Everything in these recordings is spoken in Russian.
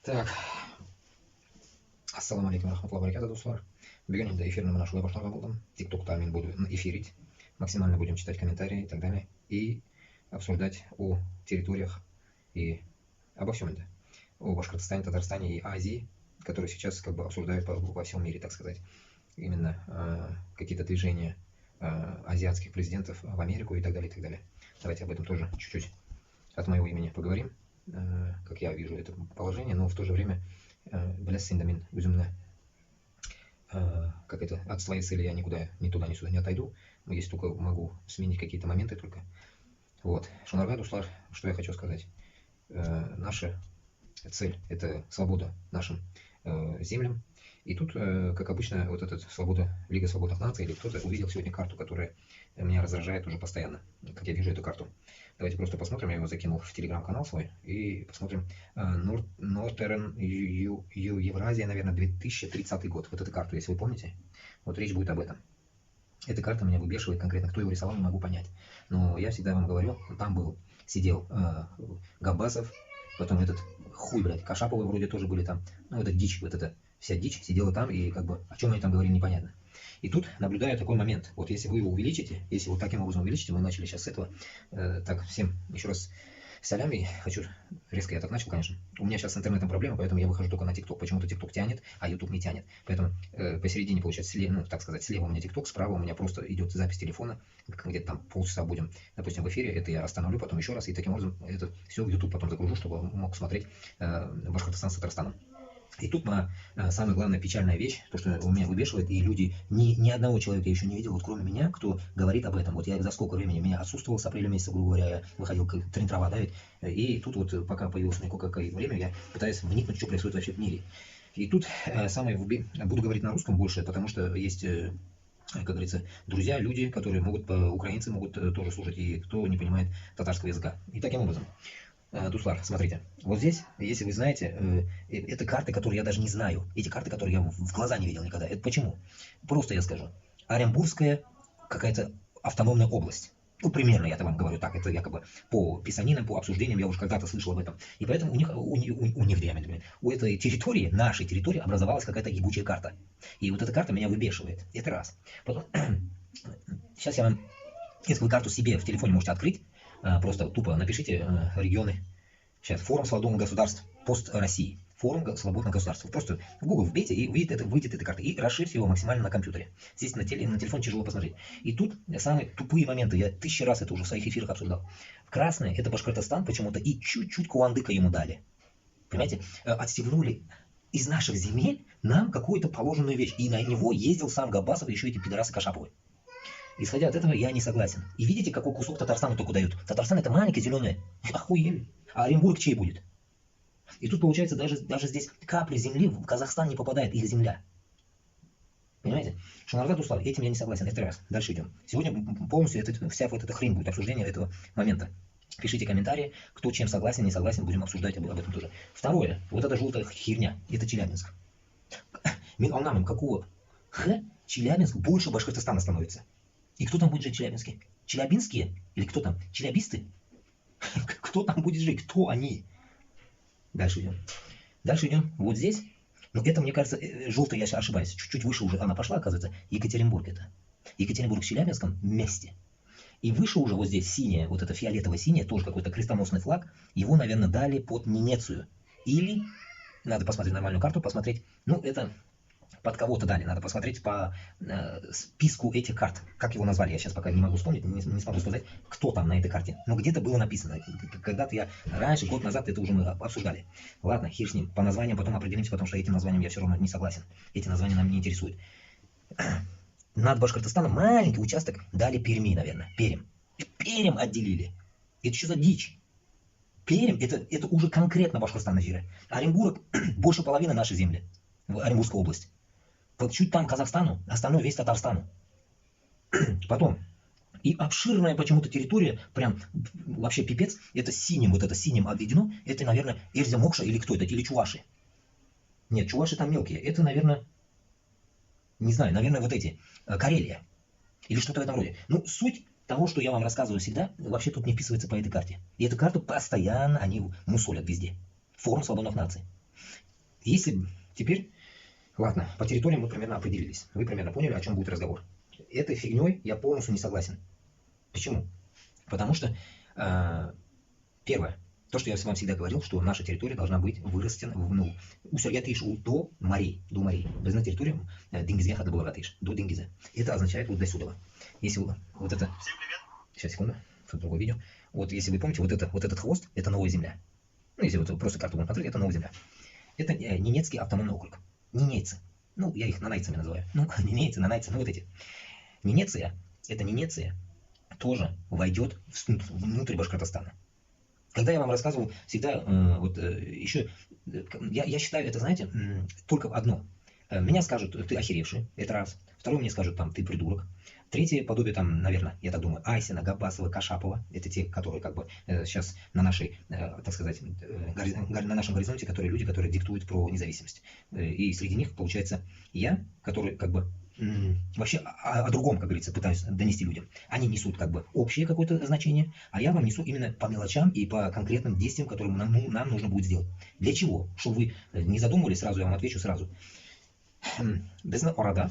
Так, ассаламу алейкум рахматуллахи баракату, достар. Бүгін енді эфирнің нашего башларға болдым. Тиктокта мен буду эфирить. Максимально будем читать комментарии и так далее. И обсуждать о территориях и обо всем это. О Башкортостане, Татарстане и Азии, которые сейчас как бы обсуждают во всем мире, так сказать. Именно какие-то движения азиатских президентов в Америку и так далее, и так далее. Давайте об этом тоже чуть-чуть от моего имени поговорим. Как я вижу это положение, но в то же время белясиндамин өзімні как это, от своей цели я никуда, ни туда, ни сюда не отойду. Но если только могу сменить какие-то моменты только. Вот. Шунарга, душлар, что я хочу сказать. Наша цель – это свобода нашим землям. И тут, как обычно, вот эта свобода, Лига свободных наций, или кто-то увидел сегодня карту, которая меня раздражает уже постоянно, как я вижу эту карту. Давайте просто посмотрим, я его закинул в телеграм-канал свой, и посмотрим. Northern Евразия, наверное, 2030 год. Вот эту карту, если вы помните. Вот речь будет об этом. Эта карта меня выбешивает конкретно. Кто его рисовал, не могу понять. Но я всегда вам говорю, там сидел Габбасов, потом этот хуй, блядь, Кашаповы вроде тоже были там. Ну, это дичь, вот эта вся дичь сидела там, и как бы о чем они там говорили, непонятно. И тут наблюдаю такой момент. Вот если вы его увеличите, если вот таким образом увеличите, мы начали сейчас с этого. Так, всем еще раз салями. Хочу, резко я так начал, конечно. У меня сейчас с интернетом проблема, поэтому я выхожу только на ТикТок. Почему-то ТикТок тянет, а YouTube не тянет. Поэтому посередине, получается, слева, ну, так сказать, слева у меня ТикТок, справа у меня просто идет запись телефона. Где-то там полчаса будем, допустим, в эфире. Это я остановлю, потом еще раз. И таким образом это все в YouTube потом загружу, чтобы мог смотреть Башкортостан с Татарстаном. И тут самая главная печальная вещь, то, что у меня выбешивает, и люди, ни одного человека я еще не видел, вот кроме меня, кто говорит об этом. Вот я за сколько времени, меня отсутствовал с апреля месяца, грубо говоря, я выходил как трава, да, и тут вот пока появилось у меня какое-то время, я пытаюсь вникнуть, что происходит вообще в мире. И тут буду говорить на русском больше, потому что есть, как говорится, друзья, люди, которые украинцы могут тоже слушать, и кто не понимает татарского языка. И таким образом. Дуслар, смотрите, вот здесь, если вы знаете, это карты, которые я даже не знаю. Эти карты, которые я в глаза не видел никогда. Это почему? Просто я скажу. Оренбургская какая-то автономная область. Ну, примерно я это вам говорю так. Это якобы по писанинам, по обсуждениям, я уже когда-то слышал об этом. И поэтому у этой территории, нашей территории, образовалась какая-то ебучая карта. И вот эта карта меня выбешивает. Это раз. Потом, сейчас я вам, если вы карту себе в телефоне можете открыть, просто тупо напишите регионы. Сейчас форум свободных государств пост России. Форум свободных государств. Просто в Google вбейте, и выйдет эта карта. И расширьте его максимально на компьютере. Здесь на телефоне тяжело посмотреть. И тут самые тупые моменты. Я 1000 раз это уже в своих эфирах обсуждал. Красное — это Башкортостан почему-то. И чуть-чуть куандыка ему дали. Понимаете? Отстегнули из наших земель нам какую-то положенную вещь. И на него ездил сам Габбасов и еще эти пидорасы Кашаповы. Исходя от этого, я не согласен. И видите, какой кусок Татарстану только дают? Татарстан — это маленькое зеленое. Охуели. А Оренбург чей будет? И тут, получается, даже здесь капли земли в Казахстан не попадает, их земля. Понимаете? Шунарга, Дуслар, этим я не согласен. Это раз. Дальше идем. Сегодня полностью вся вот эта хрень будет, обсуждение этого момента. Пишите комментарии, кто чем согласен, не согласен, будем обсуждать об этом тоже. Второе. Вот эта желтая херня. Это Челябинск. Мен алмаймын, какого Челябинск больше Башкортостана становится. И кто там будет жить в Челябинске? Челябинские? Или кто там? Челябисты? Кто там будет жить? Кто они? Дальше идем. Дальше идем. Вот здесь. Но это, мне кажется, желтая, я ошибаюсь. Чуть-чуть выше уже она пошла, оказывается. Екатеринбург это. Екатеринбург в Челябинском месте. И выше уже вот здесь синее, вот это фиолетово-синее, тоже какой-то крестоносный флаг. Его, наверное, дали под Ненецию. Или, надо посмотреть нормальную карту, посмотреть. Ну, это... Под кого-то дали, надо посмотреть по списку этих карт. Как его назвали, я сейчас пока не могу вспомнить, не смогу сказать, кто там на этой карте. Но где-то было написано. Когда-то я раньше, год назад, это уже мы обсуждали. Ладно, хер с ним. По названиям потом определимся, потому что этим названием я все равно не согласен. Эти названия нам не интересуют. Над Башкортостаном маленький участок дали Перми, наверное. Пермь отделили. Это что за дичь? Пермь, это уже конкретно Башкортостан на земле. Оренбург больше половины нашей земли. В Оренбургской области. Чуть там Казахстану, остальное весь Татарстану. Потом. И обширная почему-то территория, прям вообще пипец, это синим, вот это синим обведено, это, наверное, Эрзя-Мокша или кто это, или чуваши. Нет, чуваши там мелкие, это, наверное, не знаю, наверное, вот эти, Карелия. Или что-то в этом роде. Ну, суть того, что я вам рассказываю всегда, вообще тут не вписывается по этой карте. И эту карту постоянно они мусолят везде. Форум свободных наций. Если теперь, ладно, по территориям мы примерно определились. Вы примерно поняли, о чем будет разговор. Этой фигней я полностью не согласен. Почему? Потому что, первое, то, что я вам всегда говорил, что наша территория должна быть вырастена, ну, усердятыш до морей, без на территорию Дингизя хада Балагатыш, до Дингиза. Это означает вот до сюда. Если вот это... Всем привет. Сейчас, секунду, это другое видео. Вот если вы помните, вот этот хвост, это новая земля. Ну, если вот просто карту будем смотреть, это новая земля. Это Ненецкий автономный округ. Ненейцы. Ну, я их нанайцами называю. Ну, ненейцы, нанайцы, ну вот эти. Ненеция, это Ненеция тоже войдет внутрь Башкортостана. Когда я вам рассказывал, всегда еще, я считаю, это, знаете, только одно. Меня скажут, ты охеревший, это раз. Второй мне скажут, там, ты придурок. Третье подобие, там, наверное, я так думаю, Айсина, Габбасова, Кашапова. Это те, которые, как бы, сейчас на нашей, так сказать, на нашем горизонте, которые люди, которые диктуют про независимость. И среди них, получается, я, который, как бы, вообще о другом, как говорится, пытаюсь донести людям. Они несут, как бы, общее какое-то значение, а я вам несу именно по мелочам и по конкретным действиям, которые нам нужно будет сделать. Для чего? Чтобы вы не задумывались, сразу я вам отвечу сразу. Безна Орада,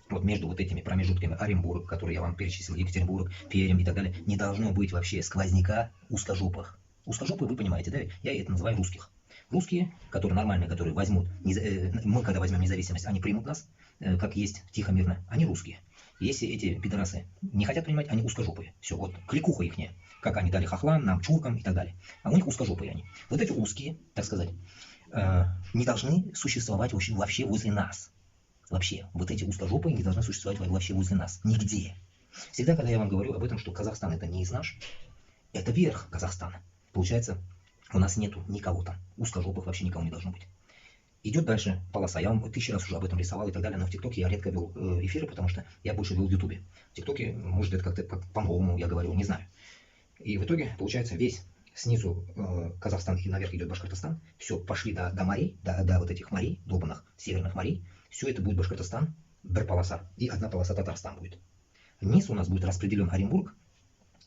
вот между вот этими промежутками Оренбург, которые я вам перечислил, Екатеринбург, Пермь и так далее, не должно быть вообще сквозняка узкожопых. Узкожопые, вы понимаете, да? Я это называю русских. Русские, которые нормальные, которые возьмут, мы когда возьмем независимость, они примут нас, как есть, тихо, мирно, они русские. Если эти пидорасы не хотят принимать, они узкожопые. Все, вот, кликуха ихняя, как они дали хохлам, нам, чуркам и так далее. А у них узкожопые они. Вот эти узкие, так сказать, не должны существовать вообще возле нас. Вообще, вот эти узкожопые не должны существовать вообще возле нас. Нигде. Всегда, когда я вам говорю об этом, что Казахстан это не из наш, это верх Казахстана. Получается, у нас нету никого там. Узкожопых вообще никого не должно быть. Идет дальше полоса. Я вам 1000 раз уже об этом рисовал и так далее, но в ТикТоке я редко вел эфиры, потому что я больше вел в Ютубе. В ТикТоке, может, это как-то по-новому я говорю, не знаю. И в итоге, получается, весь снизу Казахстан и наверх идет Башкортостан. Все, пошли до морей, до вот этих морей, долбанных северных морей. Все это будет Башкортостан, полоса. И одна полоса Татарстан будет. Низ у нас будет распределен Оренбург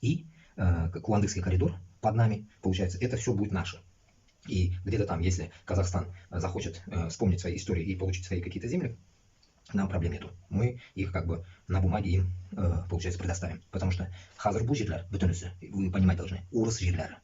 и Куландыкский коридор под нами. Получается, это все будет наше. И где-то там, если Казахстан захочет вспомнить свои истории и получить свои какие-то земли, нам проблем нету. Мы их как бы на бумаге им, получается, предоставим. Потому что хазыр бу жерлер, вы понимать должны, урыс жерлер.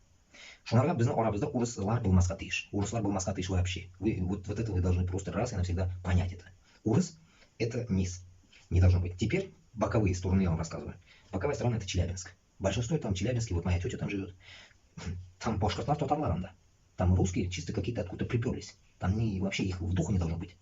Шунарга біздің орабызда урыслар болмасқа тиіш. Урыслар болмасқа тиіш вообще. Вот это вы должны просто раз и навсегда понять это. Урыс – это низ. Не должно быть. Теперь боковые стороны я вам рассказываю. Боковая сторона – это Челябинск. Большинство там Челябинске, вот моя тетя там живет. Там башкортлар татарларында. Там русские чисто какие-то откуда-то приперлись. Там вообще их в духу не должно быть.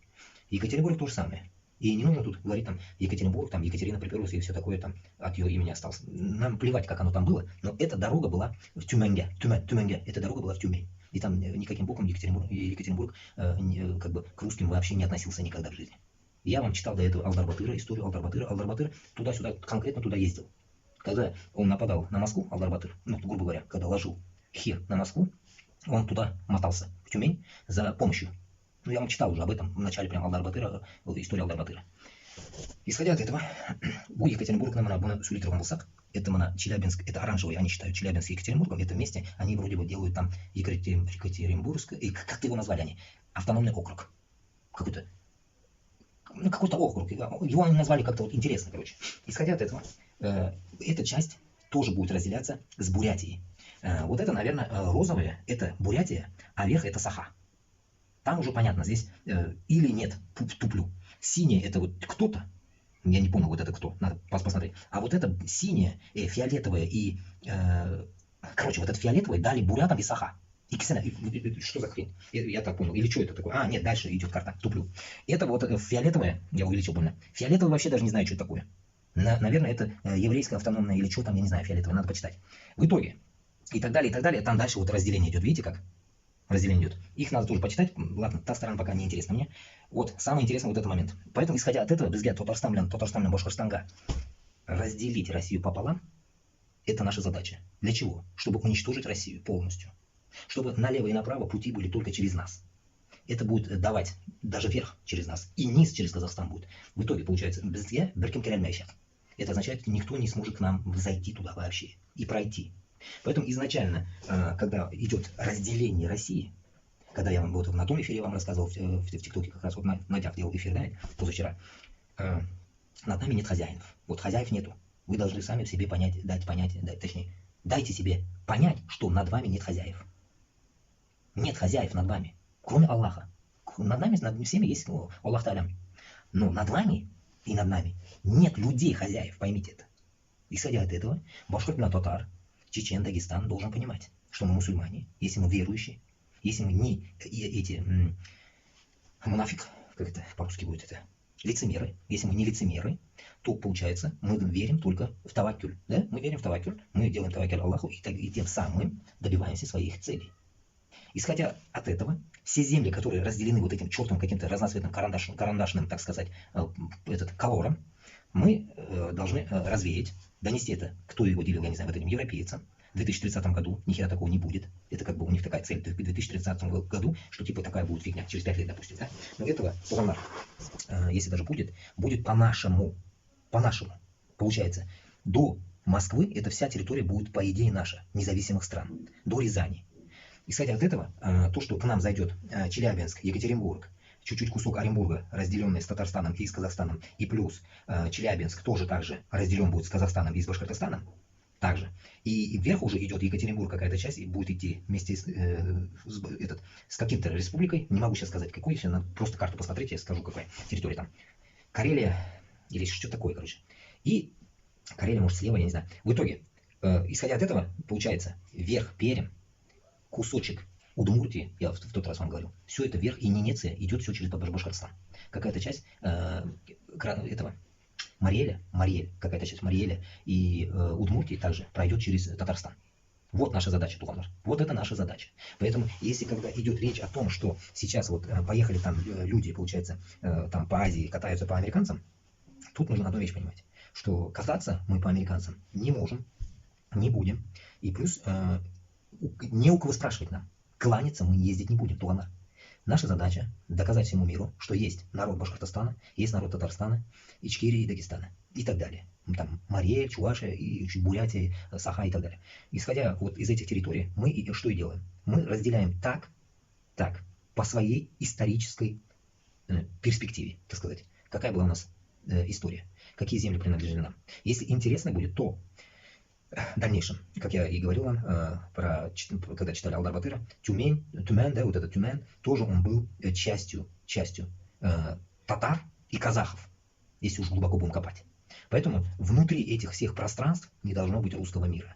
Екатеринбург то же самое. И не нужно тут говорить там Екатеринбург, там Екатерина приперлась и все такое там от ее имени осталось. Нам плевать, как оно там было, но эта дорога была в Тюменге. Тюменге. Эта дорога была в Тюмень. И там никаким боком Екатеринбург как бы к русским вообще не относился никогда в жизни. Я вам читал до этого Алдар-Батыра, историю Алдар-Батыра. Алдар-Батыр туда-сюда, конкретно туда ездил. Когда он нападал на Москву, Алдар-Батыр, ну, грубо говоря, когда ложил хер на Москву, он туда мотался, в Тюмень, за помощью. Ну, я вам читал уже об этом в начале прям Алдар-Батыра, история Алдар-Батыра. Исходя от этого, у Екатеринбург нам сулитром Булсак, это Челябинск, это оранжевый, они считают Челябинск и Екатеринбургом, это вместе, они вроде бы делают там Екатеринбургск, и как его назвали они, автономный округ, какой-то округ, его они назвали как-то вот интересно, короче. Исходя от этого, эта часть тоже будет разделяться с Бурятией. Вот это, наверное, розовое, это Бурятия, а верх это Саха. Там уже понятно, здесь или нет, туплю. Синее это вот кто-то, я не понял, вот это кто, надо посмотреть. А вот это синее, фиолетовое и, короче, вот это фиолетовое дали бурятам и Саха. И кисена, что за хрень? Я так понял. Или что это такое? А, нет, дальше идет карта, туплю. Это вот фиолетовое, я увеличил больно. Фиолетовое вообще даже не знаю, что это такое. Наверное, это еврейское автономное или что там, я не знаю, фиолетовое, надо почитать. В итоге, и так далее, там дальше вот разделение идет, видите как? Разделение идет. Их надо тоже почитать. Ладно, та сторона пока не интересна мне. Вот, самый интересный вот этот момент. Поэтому, исходя от этого, бізге Татарстан мен Башкортостанга разделить Россию пополам, это наша задача. Для чего? Чтобы уничтожить Россию полностью. Чтобы налево и направо пути были только через нас. Это будет давать даже вверх через нас. И низ через Казахстан будет. В итоге, получается, бізге біркім келе алмайшақ. Это означает, что никто не сможет к нам зайти туда вообще и пройти. Поэтому изначально, когда идет разделение России, когда я вам вот на том эфире вам рассказывал, в ТикТоке как раз, вот на днях делал эфир, да, позавчера, над нами нет хозяинов. Вот хозяев нету. Вы должны сами в себе понять, точнее, дайте себе понять, что над вами нет хозяев. Нет хозяев над вами, кроме Аллаха. Над нами, над всеми есть Аллах Та'алям. Но над вами и над нами нет людей хозяев, поймите это. Исходя от этого, башкортно-татар, чечен, Дагестан должен понимать, что мы мусульмане, если мы верующие, если мы не эти мунафик, как это по-русски будет это, лицемеры, если мы не лицемеры, то получается мы верим только в таваккуль, да? Мы верим в таваккуль, мы делаем таваккуль Аллаху и тем самым добиваемся своих целей. Исходя от этого, все земли, которые разделены вот этим чертом каким-то разноцветным карандашным, так сказать, колором, мы должны развеять, донести это, кто его делил, я не знаю, вот этим европейцам. В 2030 году ни хера такого не будет. Это как бы у них такая цель в 2030 году, что типа такая будет фигня, через 5 лет, допустим, да? Но этого, если даже будет по-нашему. По-нашему. Получается, до Москвы эта вся территория будет, по идее, наша, независимых стран. До Рязани. Исходя от этого, то, что к нам зайдет Челябинск, Екатеринбург, чуть-чуть кусок Оренбурга, разделенный с Татарстаном и с Казахстаном, и плюс Челябинск тоже также разделен будет с Казахстаном и с Башкортостаном, также. И вверх уже идет Екатеринбург, какая-то часть, и будет идти вместе с каким-то республикой, не могу сейчас сказать какой, если надо просто карту посмотреть, я скажу, какая территория там. Карелия, или что такое, короче. И Карелия, может, слева, я не знаю. В итоге, исходя от этого, получается, вверх Пермь, кусочек Удмуртии, я в тот раз вам говорил, все это вверх, и Ненеция идет все через Башкортостан. Какая-то часть этого Мариэля, какая-то часть Мариэля и Удмуртии также пройдет через Татарстан. Вот наша задача, Тухандар. Вот это наша задача. Поэтому, если когда идет речь о том, что сейчас вот поехали там люди, получается, там по Азии катаются по американцам, тут нужно одну вещь понимать, что кататься мы по американцам не можем, не будем, и плюс не у кого спрашивать нам. Кланяться мы ездить не будем, Туганар. Наша задача доказать всему миру, что есть народ Башкортостана, есть народ Татарстана, Ичкерии и Дагестана и так далее. Там Мариэль, Чувашия, Бурятия, Саха и так далее. Исходя вот из этих территорий, мы что и делаем? Мы разделяем так, по своей исторической перспективе, так сказать. Какая была у нас история, какие земли принадлежали нам. Если интересно будет, то в дальнейшем, как я и говорил вам, когда читали Алдар Батыра, Тюмень, да, вот этот Тюмень, тоже он был частью татар и казахов, если уж глубоко будем копать. Поэтому внутри этих всех пространств не должно быть русского мира.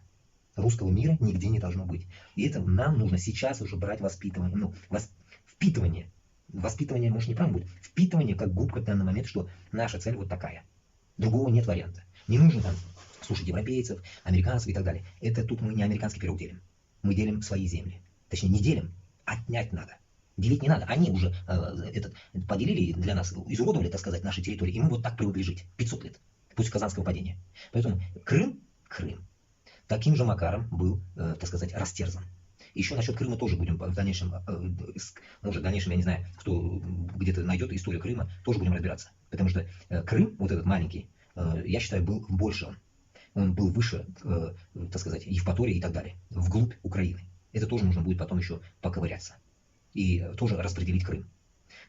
Русского мира нигде не должно быть. И это нам нужно сейчас уже брать воспитывание, впитывание. Воспитывание, может, неправильно будет. Впитывание как губка в данный момент, что наша цель вот такая. Другого нет варианта. Не нужно там слушать европейцев, американцев и так далее. Это тут мы не американский пирог делим. Мы делим свои земли. Точнее, не делим, отнять надо. Делить не надо. Они уже поделили для нас, изуродовали, так сказать, наши территории. И мы вот так привыкли жить. 500 лет. После Казанского падения. Поэтому Крым таким же макаром был, так сказать, растерзан. Еще насчет Крыма тоже будем в дальнейшем, может, в дальнейшем, я не знаю, кто где-то найдет историю Крыма, тоже будем разбираться. Потому что Крым, вот этот маленький, я считаю, был больше. Он был выше, так сказать, Евпатории и так далее, вглубь Украины. Это тоже нужно будет потом еще поковыряться. И тоже распределить Крым.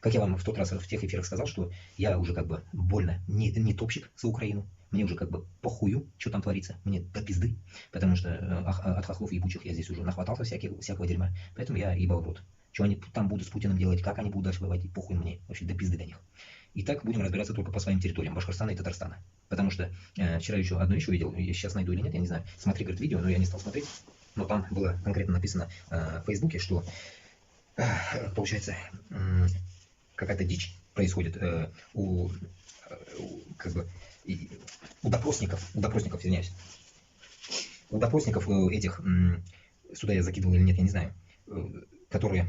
Как я вам в тот раз в тех эфирах сказал, что я уже как бы больно не топчик за Украину. Мне уже как бы похую, что там творится. Мне до пизды. Потому что от хохлов ебучих я здесь уже нахватался всякого дерьма. Поэтому я ебал рот. Что они там будут с Путиным делать, как они будут дальше выводить, похуй мне. Вообще до пизды до них. И так будем разбираться только по своим территориям, Башкортостана и Татарстана. Потому что вчера еще одну вещь увидел, я сейчас найду или нет, я не знаю. Смотри, говорит, видео, но я не стал смотреть. Но там было конкретно написано в Фейсбуке, что получается какая-то дичь происходит у допросников, извиняюсь. У допросников этих, сюда я закидывал или нет, я не знаю, которые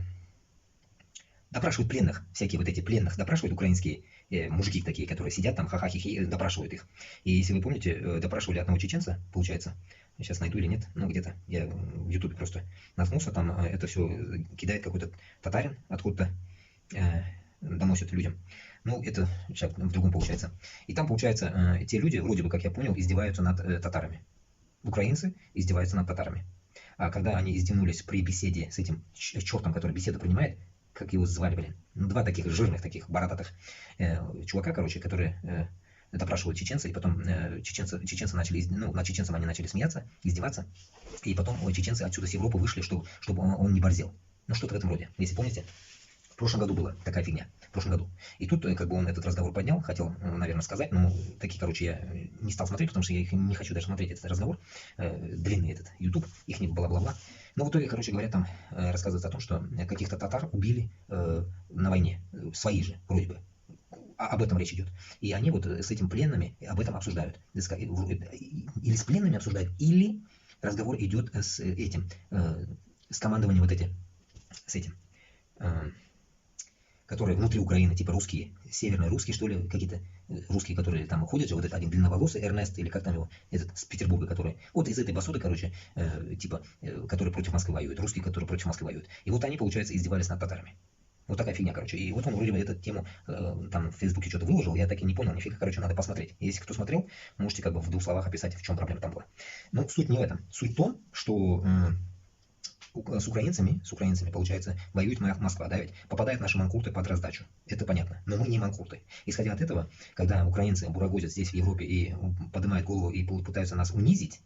допрашивают пленных, всякие вот эти пленных, допрашивают украинские мужики такие, которые сидят там, ха-ха-хи-хи, допрашивают их. И если вы помните, допрашивали одного чеченца, получается, сейчас найду или нет, ну где-то, я в ютубе просто наткнулся, там это все кидает какой-то татарин, откуда-то доносит людям. Ну, это сейчас в другом получается. И там, получается, те люди, вроде бы, как я понял, издеваются над татарами. Украинцы издеваются над татарами. А когда они издевнулись при беседе с этим чертом, который беседу принимает, как его звали, блин, ну, два таких жирных, таких бородатых чувака, короче, которые допрашивают чеченца, и потом чеченцы начали, ну, над чеченцем они начали смеяться, издеваться, и потом чеченцы отсюда с Европы вышли, чтобы он не борзел. Ну, что-то в этом роде, если помните. В прошлом году была такая фигня, в прошлом году. И тут как бы он этот разговор поднял, хотел, наверное, сказать, но такие, короче, я не стал смотреть, потому что я их не хочу даже смотреть, этот разговор, длинный этот YouTube, их не бла-бла-бла. Но в итоге, короче говоря, там рассказывается о том, что каких-то татар убили на войне, свои же, вроде бы. Об этом речь идет. И они вот с этим пленными об этом обсуждают. Или с пленными обсуждают, или разговор идет с этим, с командованием вот этим, с этим, которые внутри Украины, типа русские, северные русские, что ли, какие-то русские, которые там ходят же, вот этот один длинноволосый, Эрнест, или как там его, этот с Петербурга, который, вот из этой басоты, короче, типа, которые против Москвы воюют, русские, которые против Москвы воюют. И вот они, получается, издевались над татарами. Вот такая фигня, короче. И вот он вроде бы эту тему там в Фейсбуке что-то выложил, я так и не понял, нифига, короче, надо посмотреть. Если кто смотрел, можете как бы в двух словах описать, в чем проблема там была. Но суть не в этом. Суть в том, что с украинцами, получается, воюет Москва, да, ведь попадают наши манкурты под раздачу. Это понятно. Но мы не манкурты. Исходя от этого, когда украинцы бурагозят здесь, в Европе, и поднимают голову и пытаются нас унизить,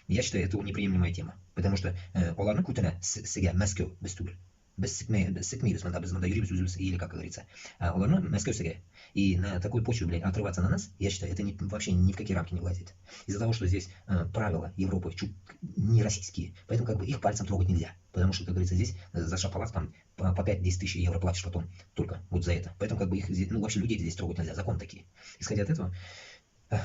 я считаю, это неприемлемая тема. Потому что оларны кутана сега Москва бестур. Без секмирис, без мандаюрибис, или как говорится. Оларны Москва сега. И на такой почве, блядь, отрываться на нас, я считаю, это вообще ни в какие рамки не влазит. Из-за того, что здесь правила Европы чуть не российские, поэтому как бы их пальцем трогать нельзя. Потому что, как говорится, здесь за шапалат там по 5-10 тысяч евро платишь потом только вот за это. Поэтому как бы их, ну вообще людей здесь трогать нельзя, законы такие. Исходя от этого,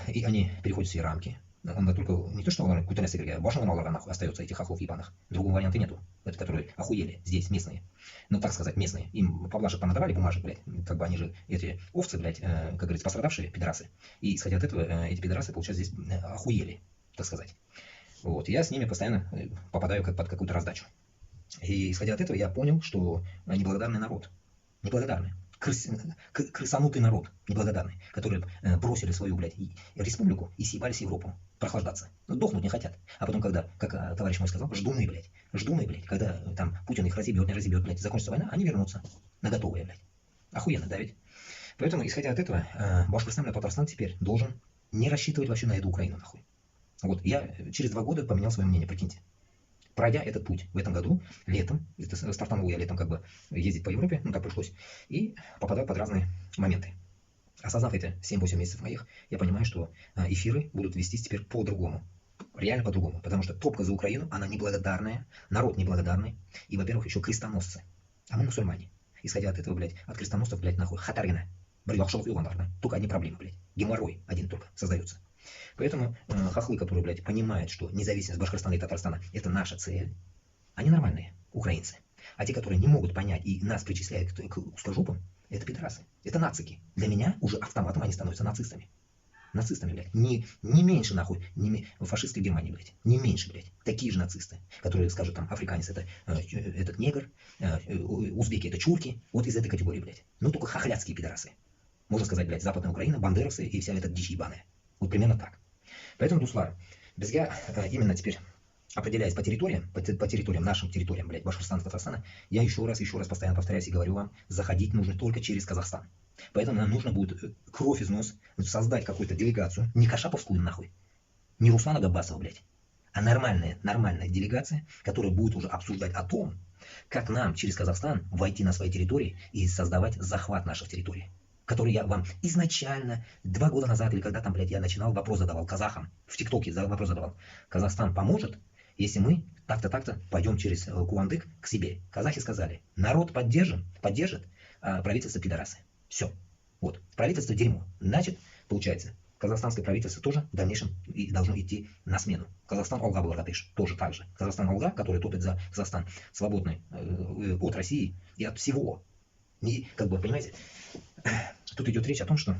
и они переходят все рамки. Он только не то, что он какой-то несколько, башен нахуй остается этих хохлов ебаных. Другого варианта нету. Это которые охуели здесь, местные. Ну, так сказать, местные. Им поблажек понадавали бумажек, блядь. Как бы они же, эти овцы, блядь, как говорится, пострадавшие пидорасы. И исходя от этого, эти пидорасы, получается, здесь охуели, так сказать. Вот. Я с ними постоянно попадаю как под какую-то раздачу. И исходя от этого, я понял, что неблагодарный народ. Неблагодарный. Крысанутый народ, неблагодарный, которые бросили свою, блядь, республику и съебались в Европу прохлаждаться. Дохнуть не хотят. А потом, когда, как товарищ мой сказал, ждуны, блядь, когда там Путин их разъебет, не разъебет, блядь, закончится война, они вернутся на готовые, блядь. Охуенно, да ведь? Поэтому, исходя от этого, Башкортостан и Татарстан теперь должен не рассчитывать вообще на эту Украину, нахуй. Вот, я через 2 года поменял свое мнение, прикиньте. Пройдя этот путь в этом году, летом, стартанул я летом как бы ездить по Европе, ну так пришлось, и попадал под разные моменты. Осознав это 7-8 месяцев моих, я понимаю, что эфиры будут вестись теперь по-другому. Реально по-другому. Потому что топка за Украину, она неблагодарная, народ неблагодарный, и, во-первых, еще крестоносцы. А мы мусульмане. Исходя от этого, блядь, от крестоносцев, блядь, нахуй, хатарина. Только одни проблемы, блядь. Геморрой один только создается. Поэтому хохлы, которые, блядь, понимают, что независимость Башкортостана и Татарстана – это наша цель, они нормальные, украинцы. А те, которые не могут понять и нас причисляют к узкожопам, это пидорасы, это нацики. Для меня уже автоматом они становятся нацистами. Нацистами, блядь. Не меньше, нахуй, фашистской Германии, блядь. Не меньше, блядь. Такие же нацисты, которые скажут, там, африканец – это этот негр, узбеки – это чурки. Вот из этой категории, блядь. Ну, только хохлядские пидорасы. Можно сказать, блядь, Западная Украина, бандеровцы и вся эта дичь ебаная. Вот примерно так. Поэтому, Дуслар, я именно теперь определяясь по территориям, нашим территориям, блядь, Башкортостана, Татарстана, я еще раз постоянно повторяюсь и говорю вам, заходить нужно только через Казахстан. Поэтому нам нужно будет кровь из нос создать какую-то делегацию, не кашаповскую нахуй, не Руслана Габасова, блядь, а нормальная делегация, которая будет уже обсуждать о том, как нам через Казахстан войти на свои территории и создавать захват наших территорий. Который я вам изначально 2 года назад, или когда там, блядь, я начинал, вопрос задавал казахам, в ТикТоке вопрос задавал. Казахстан поможет, если мы так-то пойдем через Кувандык к себе. Казахи сказали, народ поддержит, а правительство пидорасы. Все. Вот. Правительство дерьмо. Значит, получается, казахстанское правительство тоже в дальнейшем должно идти на смену. Казахстан Алга Благодыш тоже так же. Казахстан Алга, который топит за Казахстан свободный от России и от всего. И, как бы, понимаете, тут идет речь о том, что,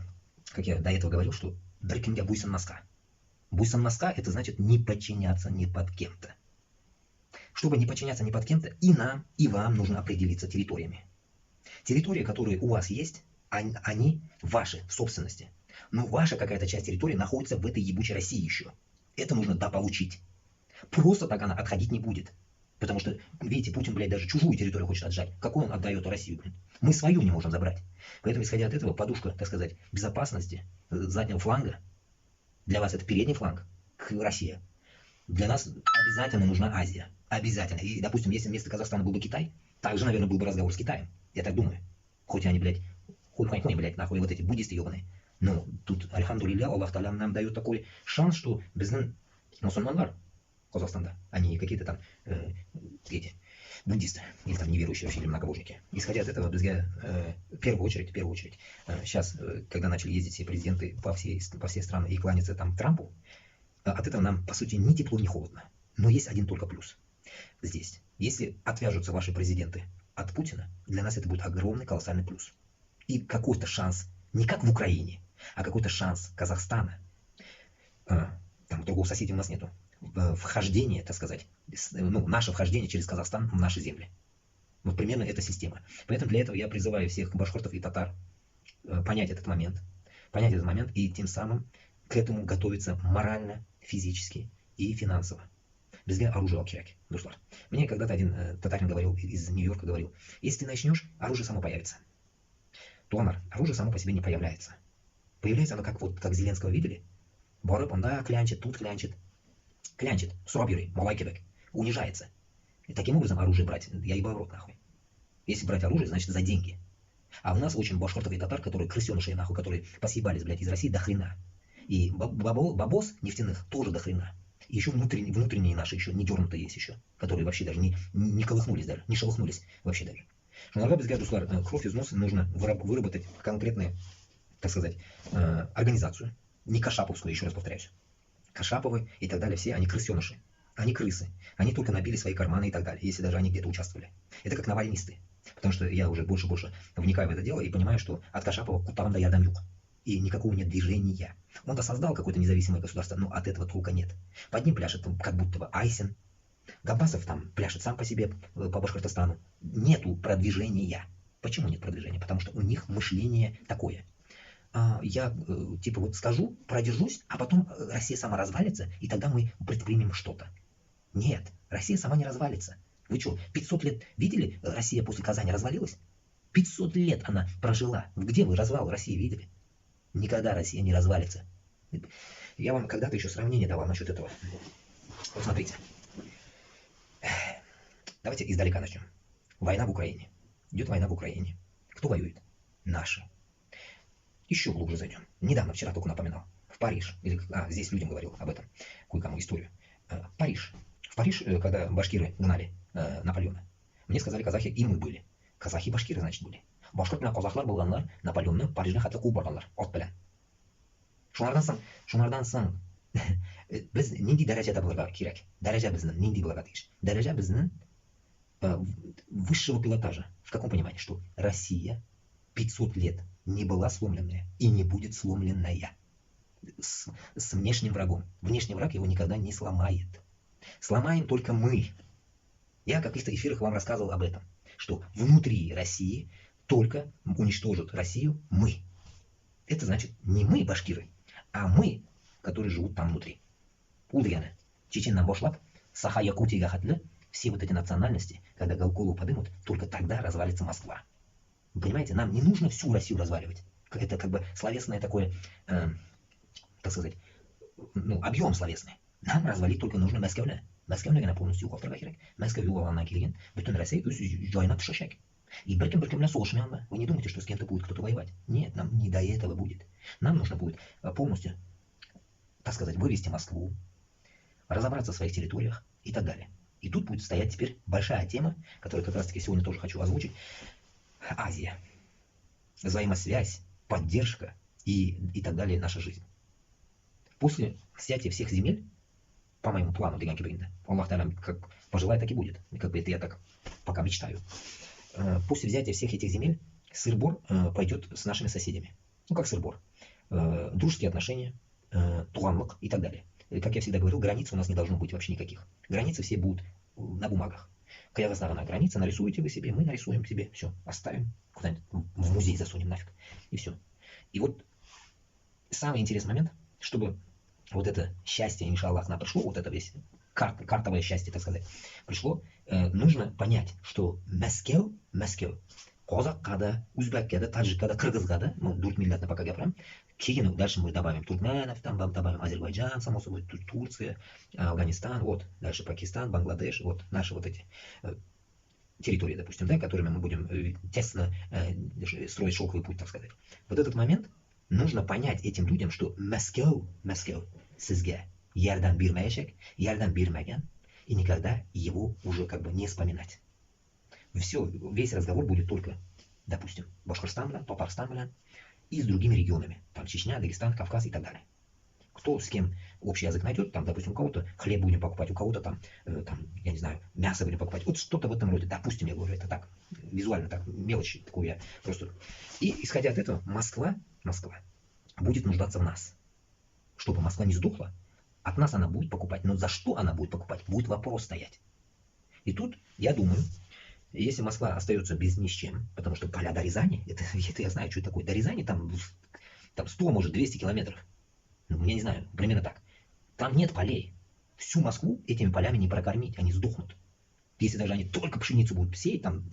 как я до этого говорил, что Дрекинга Буйсан Маска. Буйсан Маска – это значит не подчиняться ни под кем-то. Чтобы не подчиняться ни под кем-то, и нам, и вам нужно определиться территориями. Территории, которые у вас есть, они ваши в собственности. Но ваша какая-то часть территории находится в этой ебучей России еще. Это нужно дополучить. Просто так она отходить не будет. Потому что, видите, Путин, блядь, даже чужую территорию хочет отжать. Какую он отдает Россию, блядь? Мы свою не можем забрать. Поэтому, исходя от этого, подушка, так сказать, безопасности заднего фланга, для вас это передний фланг, Россия. Для нас обязательно нужна Азия. Обязательно. И, допустим, если вместо Казахстана был бы Китай, также, наверное, был бы разговор с Китаем. Я так думаю. Хоть они, блядь, хуй-хуй-хуй, блядь, нахуй, вот эти буддисты ебаные. Но тут, альхамдулилля, Аллах Та'аля нам дает такой шанс, что біздің мусульмандар Казахстанда, они какие-то там эти буддисты, или там неверующие вообще, или многобожники. Исходя от этого, бізге, в первую очередь, сейчас, когда начали ездить все президенты по всей стране и кланяться там Трампу, от этого нам, по сути, ни тепло, ни холодно. Но есть один только плюс здесь. Если отвяжутся ваши президенты от Путина, для нас это будет огромный, колоссальный плюс. И какой-то шанс, не как в Украине, а какой-то шанс Казахстана, там другого соседа у нас нету, вхождение, так сказать, ну, наше вхождение через Казахстан в наши земли. Вот примерно эта система. Поэтому для этого я призываю всех башкортов и татар понять этот момент и тем самым к этому готовиться морально, физически и финансово. Бізге оружие алып керек, достар. Мне когда-то один татарин говорил, из Нью-Йорка говорил, если ты начнешь, оружие само появится. Туанар, оружие само по себе не появляется. Появляется оно, как Зеленского видели, барып, он да, клянчит, тут клянчит, сұрап йөрі, малай кебек, унижается. И таким образом оружие брать, я ебал в рот нахуй. Если брать оружие, значит за деньги. А у нас очень башкортов и татар, которые крысеныши нахуй, которые посъебались, блядь, из России до хрена. И бабос нефтяных тоже до хрена. И еще внутренние наши еще не дернутые есть еще, которые вообще даже не колыхнулись даже, не шелохнулись вообще даже. Шунарга бізге, дуслар, кровь из носа нужно выработать конкретную, так сказать, организацию. Не кашаповскую, еще раз повторяюсь. Кашаповы и так далее, все они крысеныши. Они крысы. Они только набили свои карманы и так далее, если даже они где-то участвовали. Это как навальнисты. Потому что я уже больше вникаю в это дело и понимаю, что от Кашапова кутам да ядам юг. И никакого нет движения. Он-то создал какое-то независимое государство, но от этого толка нет. Под ним пляшет как будто бы Айсен. Габбасов там пляшет сам по себе по Башкортостану. Нету продвижения. Почему нет продвижения? Потому что у них мышление такое. Я типа вот скажу, продержусь, а потом Россия сама развалится, и тогда мы предпримем что-то. Нет, Россия сама не развалится. Вы что, 500 лет видели, Россия после Казани развалилась? 500 лет она прожила. Где вы развал России видели? Никогда Россия не развалится. Я вам когда-то еще сравнение давал насчет этого. Вот смотрите. Давайте издалека начнем. Война в Украине. Идет война в Украине. Кто воюет? Наши. Еще глубже зайдем. Недавно, вчера только напоминал. В Париж. Здесь людям говорил об этом. Кое-кому историю. Париж. В Париж, когда башкиры гнали Наполеона, мне сказали казахи, и мы были. Казахи башкиры, значит, были. Башкорт менен казахлар булганнар Наполеонны Парижне хәтле куып барганнар ат белән. Шунардан соң без нинди дәрәҗәдә булырга кирәк? Дәрәҗә безнең нинди булырга тиеш? Дәрәҗә безнең высшего пилотажа. В каком понимании? Что Россия 500 лет не была сломленная и не будет сломленная с внешним врагом. Внешний враг его никогда не сломает. Сломаем только мы. Я в каких-то эфирах вам рассказывал об этом, что внутри России только уничтожат Россию мы. Это значит не мы, башкиры, а мы, которые живут там внутри. Улдыганы, Чеченнан башлап, Саха, Якутия, Хатли, все вот эти национальности, когда голову подымут, только тогда развалится Москва. Вы понимаете, нам не нужно всю Россию разваливать. Это как бы словесное такое, так сказать, объем словесный. Нам развалить только нужно Москву. Москву полностью югалтырга кирәк. Москва югалганнан килгән, бөтен Россия үз җаена төшәчәк. И беркем белән сугышмаганбы. Вы не думаете, что с кем-то будет кто-то воевать? Нет, нам не до этого будет. Нам нужно будет полностью, так сказать, вывести Москву, разобраться в своих территориях и так далее. И тут будет стоять теперь большая тема, которую как раз таки сегодня тоже хочу озвучить. Азия. Взаимосвязь, поддержка и так далее наша жизнь. После взятия всех земель, по моему плану, Аллах Та'аля как пожелает, так и будет. Как бы это я так пока мечтаю. После взятия всех этих земель сыр-бор пойдет с нашими соседями. Ну как сыр-бор? Дружеские отношения, туганлык и так далее. Как я всегда говорил, границ у нас не должно быть вообще никаких. Границы все будут на бумагах. Казахстана граница, нарисуете вы себе, мы нарисуем себе, все, оставим, куда-нибудь в музей засунем нафиг, и все. И вот самый интересный момент, чтобы вот это счастье, иншаллах, нам пришло, вот это весь картовое счастье, так сказать, пришло. Нужно понять, что Москва, Казахқа да, Узбекке да, Таджикқа да, Кыргызға да, мы 4 миллиардны пока говорим, кейін дальше мы добавим туркменов, там добавим Азербайджан, само собой, Турция, Афганистан, вот, дальше Пакистан, Бангладеш, вот наши вот эти территории, допустим, да, которыми мы будем тесно строить шелковый путь, так сказать. Вот этот момент нужно понять этим людям, что Москва, сізге ярдан бермәячек, ярдан бермәгән, и никогда его уже как бы не вспоминать. Все, весь разговор будет только, допустим, Башкортостан, Татарстан и с другими регионами. Там Чечня, Дагестан, Кавказ и так далее. Кто с кем общий язык найдет, там, допустим, у кого-то хлеб будем покупать, у кого-то там, я не знаю, мясо будем покупать. Вот что-то в этом роде. Допустим, я говорю, это так, визуально, так, мелочи, такую я просто. И исходя от этого, Москва будет нуждаться в нас. Чтобы Москва не сдохла, от нас она будет покупать. Но за что она будет покупать, будет вопрос стоять. И тут, я думаю, если Москва остается без ни с чем, потому что поля до Рязани, это я знаю, что это такое, до Рязани там 100, может, 200 километров, ну, я не знаю, примерно так. Там нет полей. Всю Москву этими полями не прокормить, они сдохнут. Если даже они только пшеницу будут сеять, там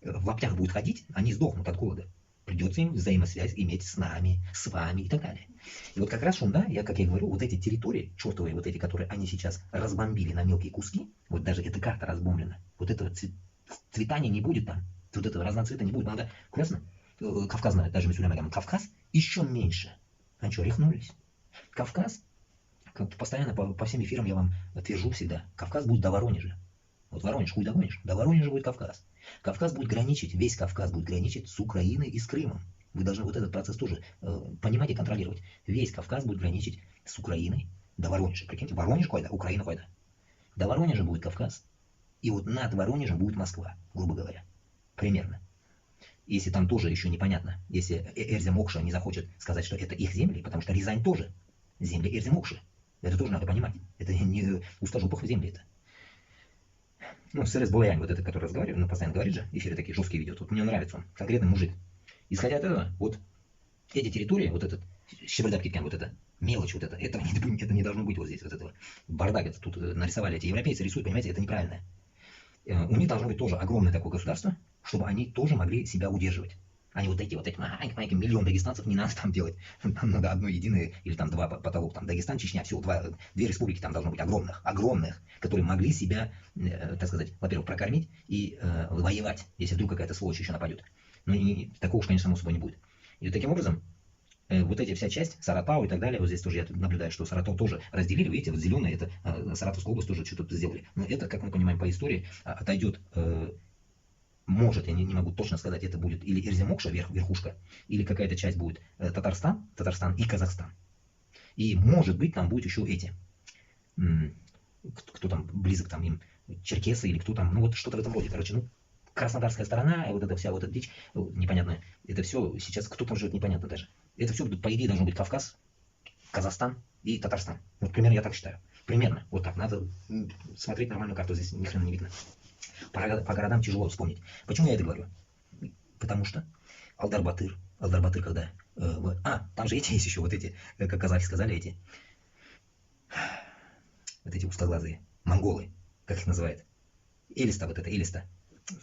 в лаптях будут ходить, они сдохнут от голода. Придется им взаимосвязь иметь с нами, с вами и так далее. И вот как раз Шунда, как я говорю, вот эти территории, чертовые, вот эти, которые они сейчас разбомбили на мелкие куски, вот даже эта карта разбомблена, вот этого цветания не будет там, вот этого разноцвета не будет. Надо, классно, Кавказ знает, даже Мисюля Магам, Кавказ еще меньше. Они что, рехнулись? Кавказ, постоянно по всем эфирам я вам твержу всегда, Кавказ будет до Воронежа. Вот Воронеж, хуй догонишь, до Воронежа будет Кавказ. Кавказ будет граничить, весь Кавказ будет граничить с Украиной и с Крымом. Вы должны вот этот процесс тоже понимать и контролировать. Весь Кавказ будет граничить с Украиной до Воронежа. Прикиньте, Воронеж койда, Украина койда. До Воронежа будет Кавказ. И вот над Воронежем будет Москва, грубо говоря. Примерно. Если там тоже еще непонятно, если Эрзем Окша не захочет сказать, что это их земли, потому что Рязань тоже земли Эрзем Окши. Это тоже надо понимать. Это не устажупах земли это. Ну, СРС Балаян, вот это, который разговаривает, ну, постоянно говорит же, эфиры такие жесткие ведет. Вот мне нравится он, конкретный мужик. Исходя от этого, вот эти территории, вот этот Щебрдапкиткен, вот это, мелочь вот это не должно быть вот здесь, вот этого. Бардак это тут нарисовали эти европейцы, рисуют, понимаете, это неправильно. У них должно быть тоже огромное такое государство, чтобы они тоже могли себя удерживать. Они вот эти маленькие миллион дагестанцев не надо там делать. Там надо одно единое, или там два потолок, там Дагестан, Чечня, всего две республики там должно быть огромных, которые могли себя, так сказать, во-первых, прокормить и воевать, если вдруг какая-то сволочь еще нападет. Но такого уж, конечно, само собой не будет. И таким образом, вот эти вся часть, Саратау и так далее, вот здесь тоже я наблюдаю, что Саратау тоже разделили, видите, вот зеленые, это Саратовская область тоже что-то сделали. Но это, как мы понимаем по истории, отойдет, может, я не могу точно сказать, это будет или Эрзем Окша, верхушка, или какая-то часть будет Татарстан и Казахстан. И может быть там будет еще эти, кто там близок там им, черкесы или кто там, ну вот что-то в этом роде, короче, ну, Краснодарская сторона, вот эта вся вот эта дичь, непонятная, это все сейчас, кто там живет, непонятно даже. Это все, по идее, должно быть Кавказ, Казахстан и Татарстан. Вот примерно я так считаю. Примерно. Вот так. Надо смотреть нормальную карту, здесь ни хрена не видно. По городам тяжело вспомнить. Почему я это говорю? Потому что Алдар-Батыр, когда... там же эти есть еще, вот эти, как казахи сказали, вот эти узкоглазые, монголы, как их называют. Элиста,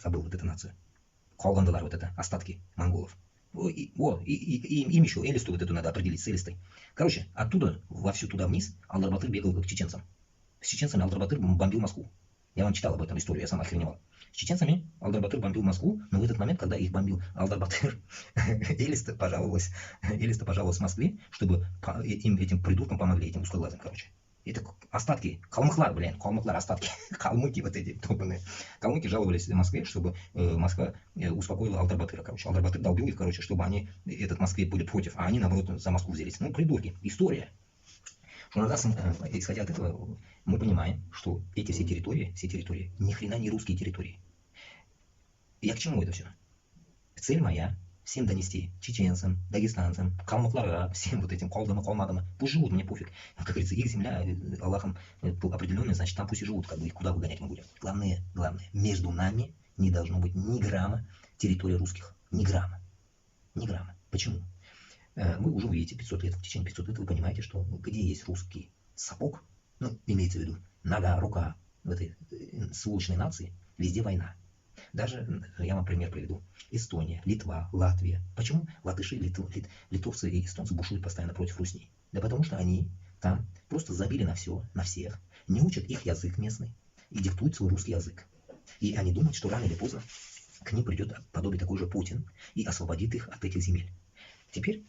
забыл вот эту нацию. Калгандалар, вот это, остатки монголов. Им еще Элисту вот эту надо определить с Элистой. Короче, оттуда, вовсю туда вниз, Алдар-Батыр бегал к чеченцам. С чеченцами Алдар-Батыр бомбил Москву. Я вам читал об этом историю, я сам охреневал. С чеченцами Алдар-Батыр бомбил Москву, но в этот момент, когда их бомбил Алдар-Батыр, Элиста пожаловалась Москве, чтобы им, этим придуркам помогли, этим узкоглазым, короче. Это остатки, калмыклар, остатки, калмыки вот эти топанные. Калмыки жаловались в Москве, чтобы Москва успокоила Алдар-Батыра, короче. Алдар-Батыр долбил их, короче, чтобы они, этот Москве были против, а они, наоборот, за Москву взялись. Ну, придурки, история. Исходя от этого, мы понимаем, что эти все территории, ни хрена не русские территории. Я к чему это все? Цель моя всем донести, чеченцам, дагестанцам, калмыклара, всем вот этим калмадам, пусть живут, мне пофиг. Как говорится, их земля Аллахом определенная, значит, там пусть и живут, как бы их куда выгонять мы будем. Главное, между нами не должно быть ни грамма территории русских. Ни грамма. Почему? Вы уже увидите 500 лет, в течение 500 лет вы понимаете, что где есть русский сапог, ну, имеется в виду, нога, рука в этой сволочной нации, везде война. Даже, я вам пример приведу, Эстония, Литва, Латвия. Почему латыши, литовцы и эстонцы бушуют постоянно против Руси? Да потому что они там просто забили на все, на всех, не учат их язык местный и диктуют свой русский язык. И они думают, что рано или поздно к ним придет подобие такой же Путин и освободит их от этих земель. Теперь,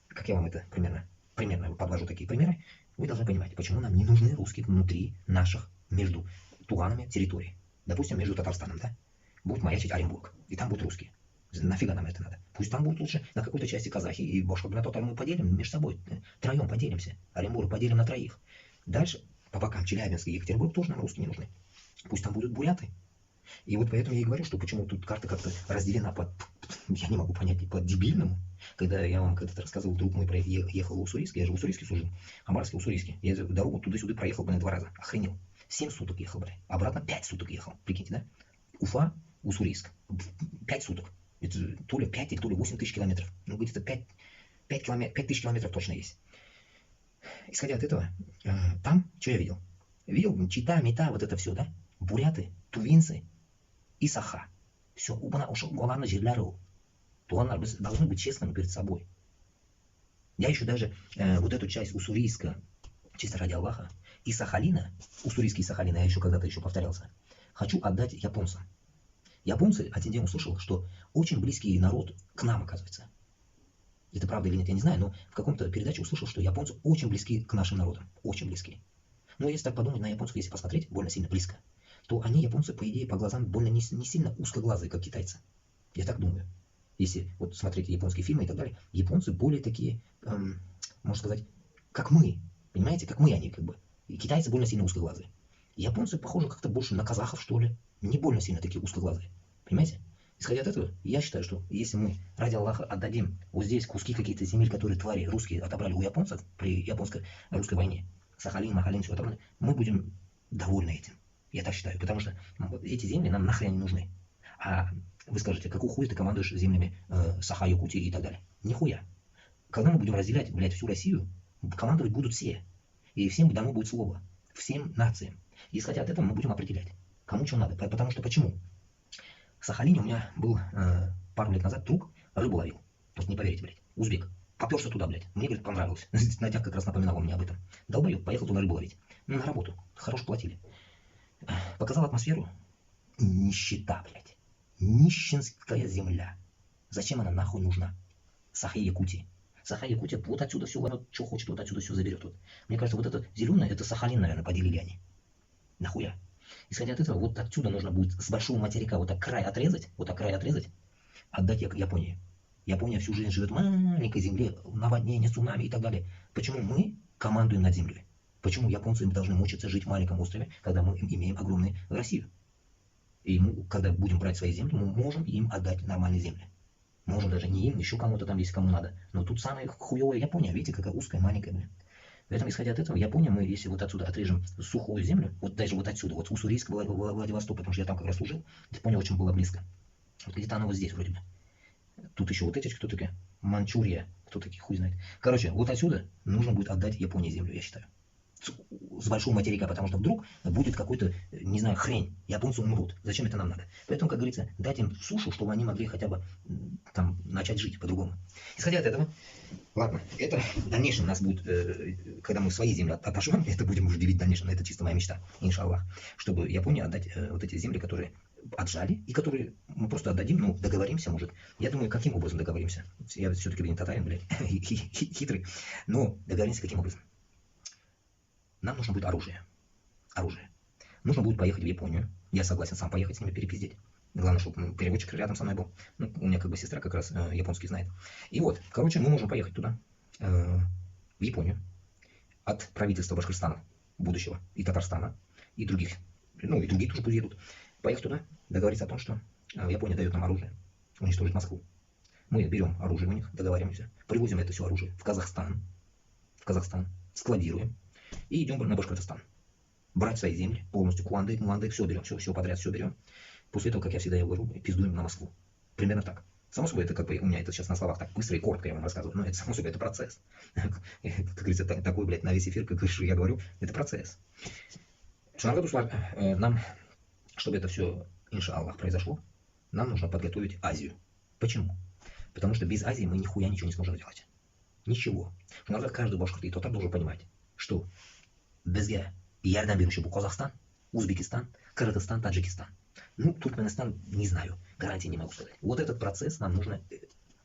как я вам это примерно подвожу такие примеры, вы должны понимать, почему нам не нужны русские внутри наших, между туганами территорий. Допустим, между Татарстаном, да? Будет маячить Оренбург, и там будут русские. Нафига нам это надо? Пусть там будут лучше на какой-то части казахи и башкортостан мы поделим между собой, троем поделимся. Оренбург поделим на троих. Дальше по бокам Челябинск и Екатеринбург тоже нам русские не нужны. Пусть там будут буряты. И вот поэтому я и говорю, что почему тут карта как-то разделена я не могу понять, по дебильному. Когда я вам когда-то рассказывал, друг мой ехал в Уссурийск, я же в Уссурийске служил, Амарский, Уссурийский. Я дорогу туда-сюда проехал, 2 раза, охренел. 7 суток ехал, блядь. Обратно 5 суток ехал, прикиньте, да? Уфа, Уссурийск, 5 суток. Это то ли 5, то ли 8 тысяч километров. Ну, где-то 5 тысяч километров точно есть. Исходя от этого, там, что я видел? Видел Чита, Мета, вот это все, да? Буряты, тувинцы и саха. Все, главное, жерляру. Туганlar должны быть честными перед собой. Я еще даже вот эту часть Уссурийска, чисто ради Аллаха, и Сахалина, Уссурийский и Сахалина, я еще когда-то еще повторялся, хочу отдать японцам. Японцы, один день услышал, что очень близкий народ к нам, оказывается. Это правда или нет, я не знаю, но в каком-то передаче услышал, что японцы очень близки к нашим народам. Очень близки. Но если так подумать на японцев, если посмотреть больно сильно близко, то они, японцы, по идее, по глазам больно не сильно узкоглазые, как китайцы. Я так думаю. Если вот смотреть японские фильмы и так далее, японцы более такие, можно сказать, как мы. Понимаете, как мы они как бы. И китайцы больно сильно узкоглазые. Японцы похожи как-то больше на казахов, что ли. Не больно сильно такие узкоглазые. Понимаете? Исходя от этого, я считаю, что если мы ради Аллаха отдадим вот здесь куски какие-то земель, которые твари русские отобрали у японцев при японско-русской войне, Сахалин, Махалин, все отобрали, мы будем довольны этим. Я так считаю, потому что эти земли нам нахрен не нужны. А вы скажете, какого хуя ты командуешь землями Саха, Якутии и так далее? Нихуя. Когда мы будем разделять, блядь, всю Россию, командовать будут все. И всем дано будет слово. Всем нациям. И исходя от этого мы будем определять, кому что надо. Потому что почему? В Сахалине у меня был пару лет назад друг, рыбу ловил. Вот не поверите, блядь. Узбек. Поперся туда, блядь. Мне, говорит, понравилось. Надяк как раз напоминал мне об этом. Долбоёб, поехал туда рыбу ловить. Ну, на работу. Хорошо платили. Показал атмосферу. Нищета, блядь. Нищенская земля. Зачем она нахуй нужна? Саха-Якутия. Саха-Якутия вот отсюда все, вот, что хочет, вот отсюда все заберет. Вот. Мне кажется, вот это зеленое, это Сахалин, наверное, поделили они. Нахуя? Исходя от этого, вот отсюда нужно будет с большого материка вот так край отрезать, отдать Японии. Япония всю жизнь живет в маленькой земле, наводнение, цунами и так далее. Почему мы командуем над землей? Почему японцы должны мучиться жить в маленьком острове, когда мы имеем огромную Россию? И мы, когда будем брать свои земли, мы можем им отдать нормальные земли. Можем даже не им, еще кому-то там, если кому надо. Но тут самая хуевая Япония, видите, какая узкая, маленькая, блин. Поэтому, исходя от этого, Япония, мы, если вот отсюда отрежем сухую землю, вот даже вот отсюда, вот Уссурийск, Владивосток, потому что я там как раз служил, Япония очень была близко. Вот где-то она вот здесь вроде бы. Тут еще вот эти, кто такие? Манчжурия, кто такие, хуй знает. Короче, вот отсюда нужно будет отдать Японии землю, я считаю. С большого материка, потому что вдруг будет какой-то, не знаю, хрень, японцы умрут. Зачем это нам надо? Поэтому, как говорится, дать им сушу, чтобы они могли хотя бы там начать жить по-другому. Исходя от этого, ладно, это в дальнейшем у нас будет, когда мы свои земли отошли, это будем уже делить в дальнейшем, это чисто моя мечта, иншаллах, чтобы Японии отдать вот эти земли, которые отжали, и которые мы просто отдадим, ну, договоримся, может. Я думаю, каким образом договоримся? Я все-таки, блин, татарин, блядь, хитрый, но договоримся каким образом? Нам нужно будет оружие. Оружие. Нужно будет поехать в Японию. Я согласен сам поехать с ними перепиздеть. Главное, чтобы переводчик рядом со мной был. Ну, у меня как бы сестра как раз японский знает. И вот, короче, мы можем поехать туда, в Японию, от правительства Башкортостана будущего, и Татарстана, и других, ну, и другие тоже поедут. Поехать туда, договориться о том, что Япония дает нам оружие, уничтожить Москву. Мы берем оружие у них, договариваемся, привозим это все оружие в Казахстан, складируем, и идем на Башкортостан. Брать свои земли полностью, Куанды, Муанды, все берем, все подряд, все берем. После этого, как я всегда говорю, пиздуем на Москву. Примерно так. Само собой, это как бы у меня это сейчас на словах так быстро и коротко я вам рассказываю, но это само собой, это процесс. Как говорится, такой, блядь, на весь эфир, как я говорю, это процесс. Шунаргадуслар, нам, чтобы это все, иншаллах, произошло, нам нужно подготовить Азию. Почему? Потому что без Азии мы нихуя ничего не сможем делать. Ничего. Шунаргад каждый башкирт и татар должен понимать, что безге ярдәм беруші бұл Казахстан, Узбекистан, Кыргызстан, Таджикистан. Ну, Туркменистан не знаю, гарантии не могу сказать. Вот этот процесс нам нужно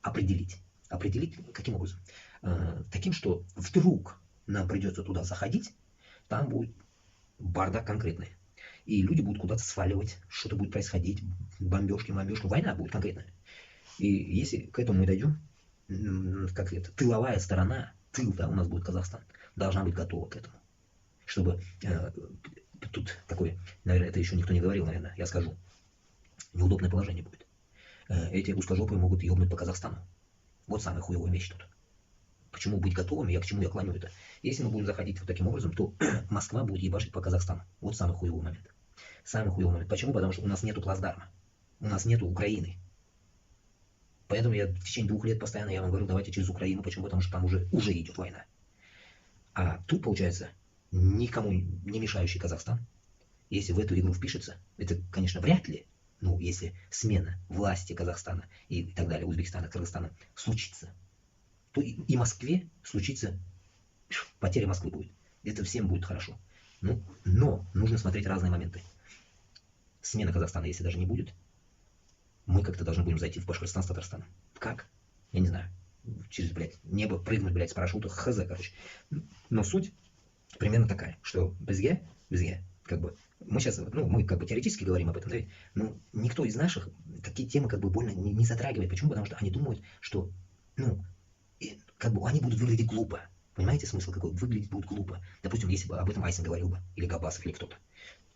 определить. Определить каким образом? Таким, что вдруг нам придется туда заходить, там будет бардак конкретный. И люди будут куда-то сваливать, что-то будет происходить, бомбежки, война будет конкретная. И если к этому мы дойдем, как это, тыловая сторона, тыл, да, у нас будет Казахстан, должна быть готова к этому. Чтобы тут такое, наверное, это еще никто не говорил, наверное, я скажу, неудобное положение будет. Эти узкожопые могут ебнуть по Казахстану. Вот самая хуевая вещь тут. Почему быть готовыми, к чему я клоню это? Если мы будем заходить вот таким образом, то Москва будет ебашить по Казахстану. Вот самый хуевый момент. Самый хуевый момент. Почему? Потому что у нас нету плацдарма. У нас нету Украины. Поэтому я в течение 2 лет постоянно я вам говорю, давайте через Украину. Почему? Потому что там уже идет война. А тут, получается, никому не мешающий Казахстан, если в эту игру впишется, это, конечно, вряд ли, ну, если смена власти Казахстана и так далее, Узбекистана, Кыргызстана случится, то и Москве случится, потеря Москвы будет. Это всем будет хорошо. Ну, но нужно смотреть разные моменты. Смена Казахстана, если даже не будет, мы как-то должны будем зайти в Башкортостан с Татарстаном. Как? Я не знаю. Через, блядь, небо прыгнуть, блядь, с парашюта, хз, короче. Но суть примерно такая, что безге, как бы, мы сейчас, ну, мы как бы теоретически говорим об этом, да, но никто из наших такие темы как бы больно не затрагивает. Почему? Потому что они думают, что, ну, как бы они будут выглядеть глупо. Понимаете смысл какой? Выглядеть будут глупо. Допустим, если бы об этом Айсен говорил бы, или Габасов, или кто-то.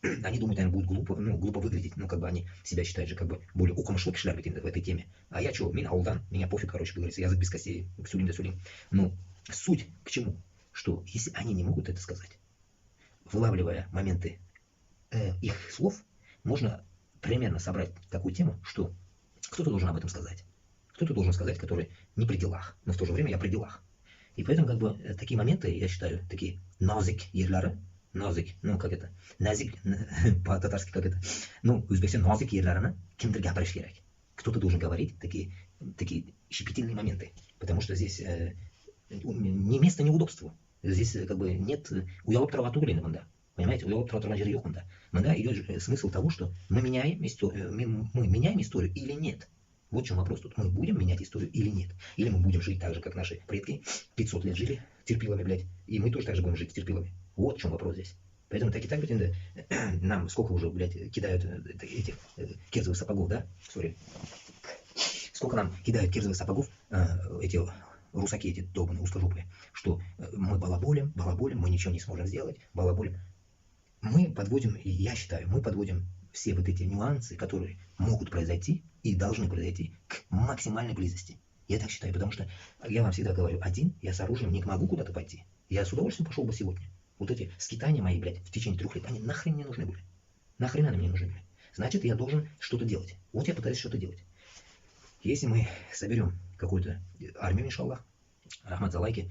Они думают, наверное, будут глупо выглядеть. Ну, как бы они себя считают же как бы более укомышлык шляпить в этой теме. А я что, меня аудан, меня пофиг, короче говорится, язык без костей, сулим да сулим. Но суть к чему? Что если они не могут это сказать, вылавливая моменты их слов, можно примерно собрать такую тему, что кто-то должен об этом сказать. Кто-то должен сказать, который не при делах, но в то же время я при делах. И поэтому как бы такие моменты, я считаю, такие назик ерлары, назик, ну как это, назик, по-татарски как это, ну, Узбекистан назик ерларына кимдир гапырыш керек. Кто-то должен говорить такие щепетильные моменты, потому что здесь не место неудобству. Здесь как бы нет уялып тұрған түгел мында. Понимаете, уялып тұрған жері жоқ мында. Мында идет смысл того, что мы меняем историю или нет. Вот в чем вопрос тут. Мы будем менять историю или нет? Или мы будем жить так же, как наши предки 500 лет жили терпилами, блядь, и мы тоже так же будем жить терпилами. Вот в чем вопрос здесь. Поэтому так и так, блядь, нам сколько уже, блядь, кидают этих кирзовых сапогов, да? Сори. Сколько нам кидают кирзовых сапогов эти русаки, эти долбаные узкожопые, что мы балаболим, мы ничего не сможем сделать, балаболим. Мы подводим, я считаю, мы подводим все вот эти нюансы, которые могут произойти и должны произойти, к максимальной близости. Я так считаю, потому что я вам всегда говорю, один, я с оружием не могу куда-то пойти. Я с удовольствием пошел бы сегодня. Вот эти скитания мои, блядь, в течение 3 лет, они нахрен не нужны были. Нахрена они мне нужны были. Значит, я должен что-то делать. Вот я пытаюсь что-то делать. Если мы соберем какую-то армию, иншаллах, Рахмат за лайки,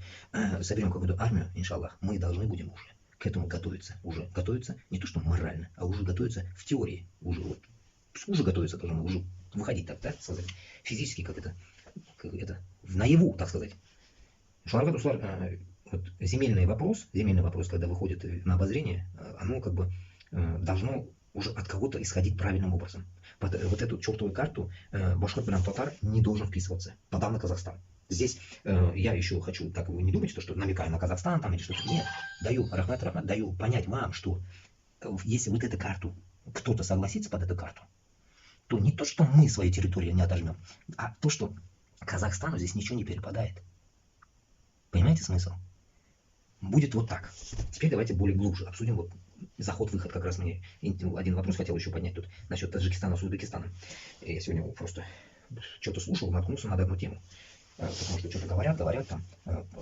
соберем какую-то армию, иншаллах, мы должны будем уже к этому готовиться. Уже готовиться не то что морально, а уже готовиться в теории. Уже готовиться должны, уже выходить так, да, сказать, физически, как это наяву, так сказать. Шунаргад услар, вот земельный вопрос, когда выходит на обозрение, оно как бы должно уже от кого-то исходить правильным образом. Под вот эту чертовую карту башкорт белян татар не должен вписываться. Подав на Казахстан. Здесь я еще хочу, так вы не думайте, что намекаю на Казахстан там или что-то. Нет, даю, Рахмат, даю понять вам, что если вот эту карту, кто-то согласится под эту карту, то не то, что мы свою территорию не отожмем, а то, что Казахстану здесь ничего не перепадает. Понимаете смысл? Будет вот так. Теперь давайте более глубже обсудим вот заход-выход. Как раз мне один вопрос хотел еще поднять тут насчет Таджикистана с Узбекистаном. Я сегодня просто что-то слушал, наткнулся на одну тему. Потому что что-то говорят, там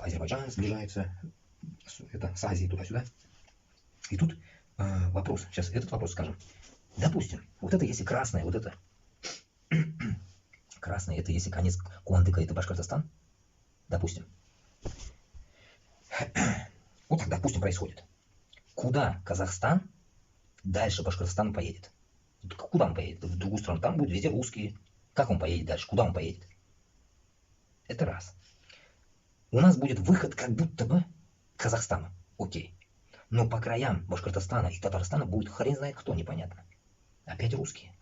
Азербайджан сближается с Азией туда-сюда. И тут вопрос, сейчас этот вопрос скажем. Допустим, вот это если красное, вот это красное, это если конец Куандыка, это Башкортостан, допустим. Вот так, допустим, происходит. Куда Казахстан дальше Башкортостан поедет? Куда он поедет? В другую страну. Там будут везде русские. Как он поедет дальше? Куда он поедет? Это раз. У нас будет выход как будто бы к Казахстану. Окей. Но по краям Башкортостана и Татарстана будет хрен знает кто, непонятно. Опять русские.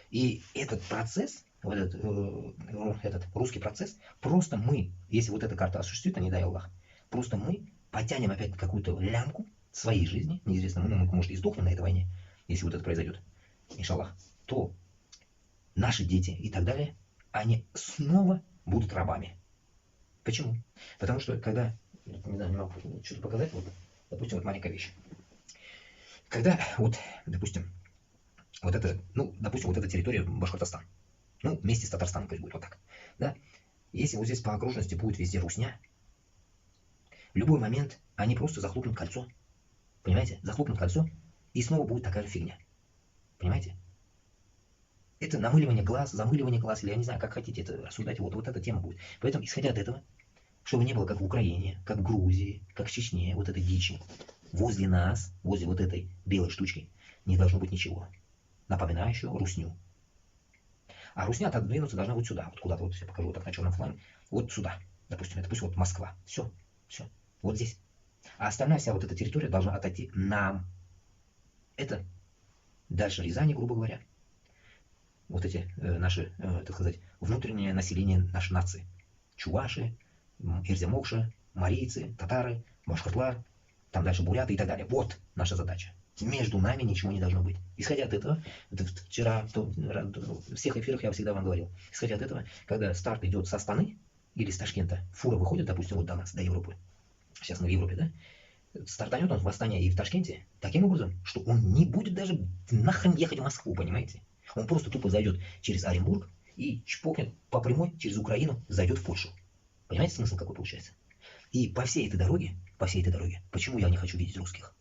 И этот процесс, вот этот русский процесс, просто мы, если вот эта карта осуществит, а не дай Аллах, просто мы потянем опять какую-то лямку своей жизни, неизвестно, мы, может, и сдохнем на этой войне, если вот это произойдет, иншаллах, то наши дети и так далее, они снова будут рабами. Почему? Потому что когда, не знаю, не могу что-то показать, вот, допустим, вот маленькая вещь. Когда, вот, допустим, вот это, ну, допустим, вот эта территория Башкортостан, ну, вместе с Татарстаном, то есть будет вот так, да, если вот здесь по окружности будет везде русня, в любой момент они просто захлопнут кольцо, понимаете, захлопнут кольцо, и снова будет такая же фигня, понимаете? Это намыливание глаз, замыливание глаз, или я не знаю, как хотите это рассуждать, вот эта тема будет. Поэтому, исходя от этого, чтобы не было как в Украине, как в Грузии, как в Чечне, вот этой дичи, возле нас, возле вот этой белой штучки, не должно быть ничего, напоминающего русню. А русня отодвинуться должна вот сюда, вот куда-то, вот я покажу вот так на черном фоне, вот сюда, допустим, это пусть вот Москва, все, вот здесь. А остальная вся вот эта территория должна отойти нам. Это дальше Рязани, грубо говоря, вот эти наши, так сказать, внутреннее население нашей нации. Чуваши, ирзямокши, марийцы, татары, башкортла, там дальше буряты и так далее. Вот наша задача. Между нами ничего не должно быть. Исходя от этого, вчера, в всех эфирах я всегда вам говорил, исходя от этого, когда старт идет со Астаны или с Ташкента, фура выходит, допустим, вот до нас, до Европы, сейчас мы в Европе, да, стартанет он в Астане и в Ташкенте таким образом, что он не будет даже нахрен ехать в Москву, понимаете? Он просто тупо зайдет через Оренбург и чпокнет по прямой через Украину, зайдет в Польшу. Понимаете смысл какой получается? И по всей этой дороге, почему я не хочу видеть русских?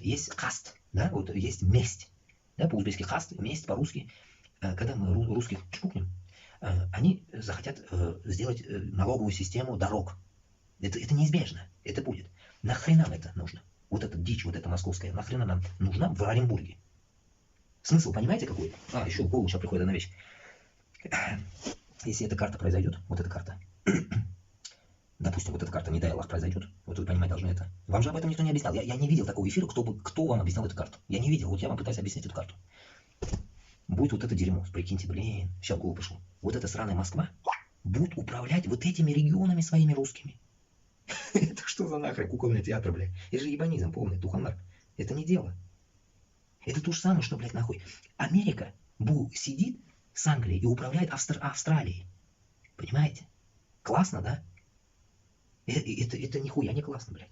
Есть каст, да, вот есть месть, да, по-узбекски каст, месть по-русски. Когда мы русских чпукнем, они захотят сделать налоговую систему дорог. Это неизбежно, это будет. Нахрена нам это нужно? Вот эта дичь, вот эта московская, нахрена нам нужна в Оренбурге? Смысл, понимаете, какой? Еще в голову сейчас приходит одна вещь. Если эта карта произойдет, вот эта карта, допустим, вот эта карта, не дай Аллах, произойдет, вот вы понимать должны это. Вам же об этом никто не объяснял. Я не видел такого эфира, кто вам объяснял эту карту. Я не видел, вот я вам пытаюсь объяснить эту карту. Будет вот это дерьмо, прикиньте, блин, сейчас в голову пришло. Вот эта сраная Москва будет управлять вот этими регионами своими русскими. Это что за нахрен кукольный театр, блядь? Это же ебанизм полный, туханар. Это не дело. Это то же самое, что, блядь, нахуй. Америка сидит с Англией и управляет Австралией. Понимаете? Классно, да? Это нихуя не классно, блядь.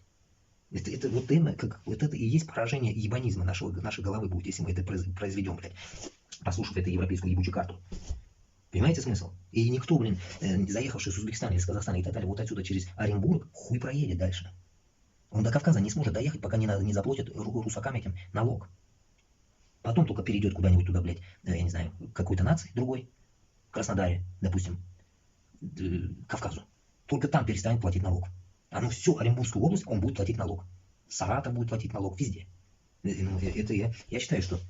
Это вот именно, как вот это и есть поражение ебанизма нашей головы будет, если мы это произведем, блядь, послушав эту европейскую ебучую карту. Понимаете смысл? И никто, блин, заехавший с Узбекистана или с Казахстана и так далее, вот отсюда через Оренбург, хуй проедет дальше. Он до Кавказа не сможет доехать, пока не заплатит русакам этим налог. Потом только перейдет куда-нибудь туда, блядь, я не знаю, какой-то нации другой, Краснодаре, допустим, Кавказу. Только там перестанет платить налог. А ну всю Оренбургскую область он будет платить налог. Саратов будет платить налог, везде. Это я считаю, что...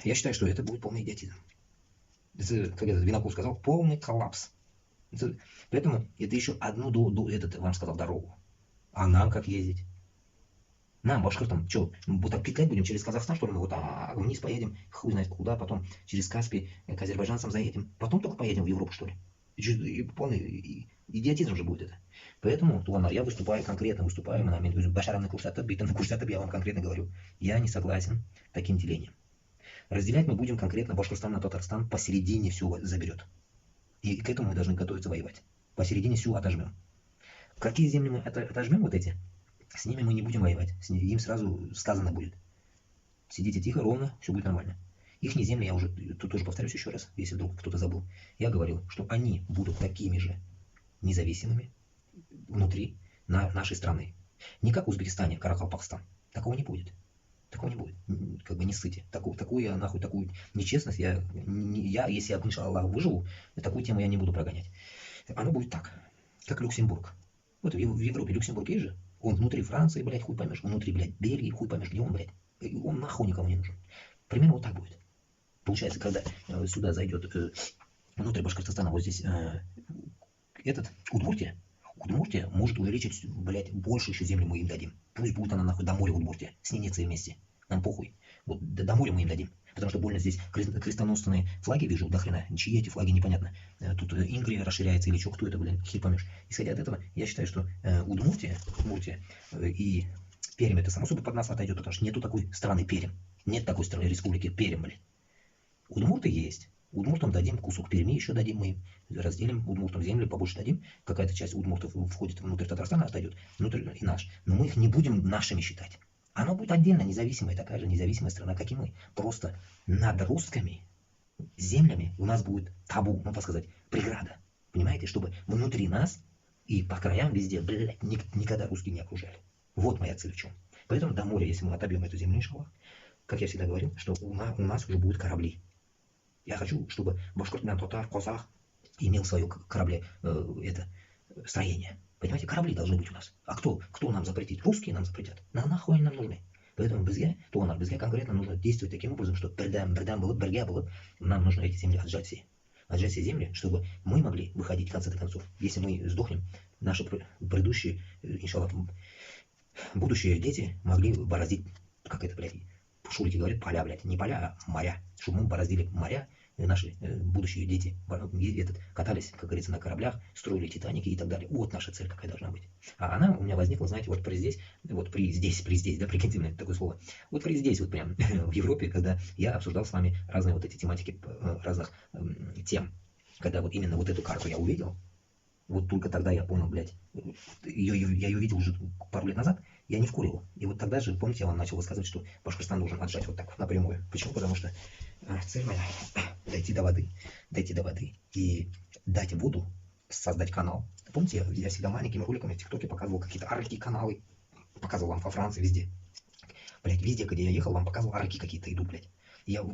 Я считаю, что это будет полный идиотизм. Это, как этот Винокур сказал, полный коллапс. Поэтому это еще одну вам сказал, дорогу. А нам как ездить? Нам, башкиртам, что, вот так петлять будем через Казахстан, что ли? Мы вот вниз поедем, хуй знает куда, потом через Каспий к азербайджанцам заедем. Потом только поедем в Европу, что ли? И полный идиотизм же будет это. Поэтому, Туанар, я выступаю конкретно, Башарамный Курсатаб, Битан Курсатаб, я вам конкретно говорю. Я не согласен с таким делением. Разделять мы будем конкретно Башкортостан на Татарстан, посередине все заберет. И к этому мы должны готовиться воевать. Посередине все отожмем. Какие земли мы отожмем вот эти? С ними мы не будем воевать. Им сразу сказано будет. Сидите тихо, ровно, все будет нормально. Их земли, я уже тут тоже повторюсь еще раз, если вдруг кто-то забыл. Я говорил, что они будут такими же независимыми внутри нашей страны. Не как в Узбекистане, Карахалпакстан. Такого не будет. Такого не будет. Как бы не ссыте. Такую нечестность, если я, иншаллах, выживу, такую тему я не буду прогонять. Оно будет так, как Люксембург. Вот в Европе Люксембург есть же. Он внутри Франции, блядь, хуй поймешь. Внутри, блядь, Бельгии, хуй поймешь, где он, блядь. И он нахуй никому не нужен. Примерно вот так будет. Получается, когда сюда зайдет внутрь Башкортостана, вот здесь Удмуртия может увеличить, блядь, больше еще земли мы им дадим. Пусть будет она нахуй до моря Удмуртия, с Ненецей вместе. Нам похуй. Вот до моря мы им дадим. Потому что больно здесь крестоносные флаги вижу, до хрена. Чьи эти флаги, непонятно. Тут Ингрия расширяется или что, кто это, блин, хер поймешь. Исходя от этого, я считаю, что Удмуртия и Пермь, это само собой под нас отойдет, потому что нету такой страны Пермь. Нет такой страны, республики Пермь, блин. Удмурты есть. Удмуртам дадим кусок Перми, еще дадим мы им. Разделим удмуртам земли, побольше дадим. Какая-то часть удмуртов входит внутрь Татарстана, отойдет. Внутрь и наш. Но мы их не будем нашими считать. Она будет отдельно независимая, такая же независимая страна, как и мы. Просто над русскими землями у нас будет табу, ну так сказать, преграда. Понимаете, чтобы внутри нас и по краям везде, блядь, никогда русские не окружали. Вот моя цель в чем. Поэтому до моря, если мы отобьем эту землю, иншаллах, как я всегда говорил, что у нас уже будут корабли. Я хочу, чтобы башкортмян, татар, казах имел свое корабле, строение. Понимаете, корабли должны быть у нас. А кто нам запретит? Русские нам запретят. Нахуй они нам нужны. Поэтому безге конкретно нужно действовать таким образом, что нам нужно эти земли отжать все. Отжать все земли, чтобы мы могли выходить в конце концов. Если мы сдохнем, наши предыдущие, иншаллах, будущие дети могли бороздить, как это, блядь, шулики говорят, поля, блядь, не поля, а моря. Чтобы мы бороздили моря, и наши будущие дети катались, как говорится, на кораблях, строили Титаники и так далее. Вот наша цель какая должна быть. А она у меня возникла, знаете, вот при здесь, да, прикиньте мне такое слово. Вот при здесь, вот прям в Европе, когда я обсуждал с вами разные вот эти тематики разных тем. Когда вот именно вот эту карту я увидел, вот только тогда я понял, блядь, я ее видел уже пару лет назад, я не вкурил. И вот тогда же, помните, я вам начал высказывать, что Башкортостан должен отжать вот так вот напрямую. Почему? Потому что цель моя дойти до воды и дать воду, создать канал. Помните, я всегда маленькими роликами в ТикТоке показывал какие-то арки-каналы, показывал вам во Франции, везде. Блядь, везде, где я ехал, вам показывал, арки какие-то идут, блядь. Я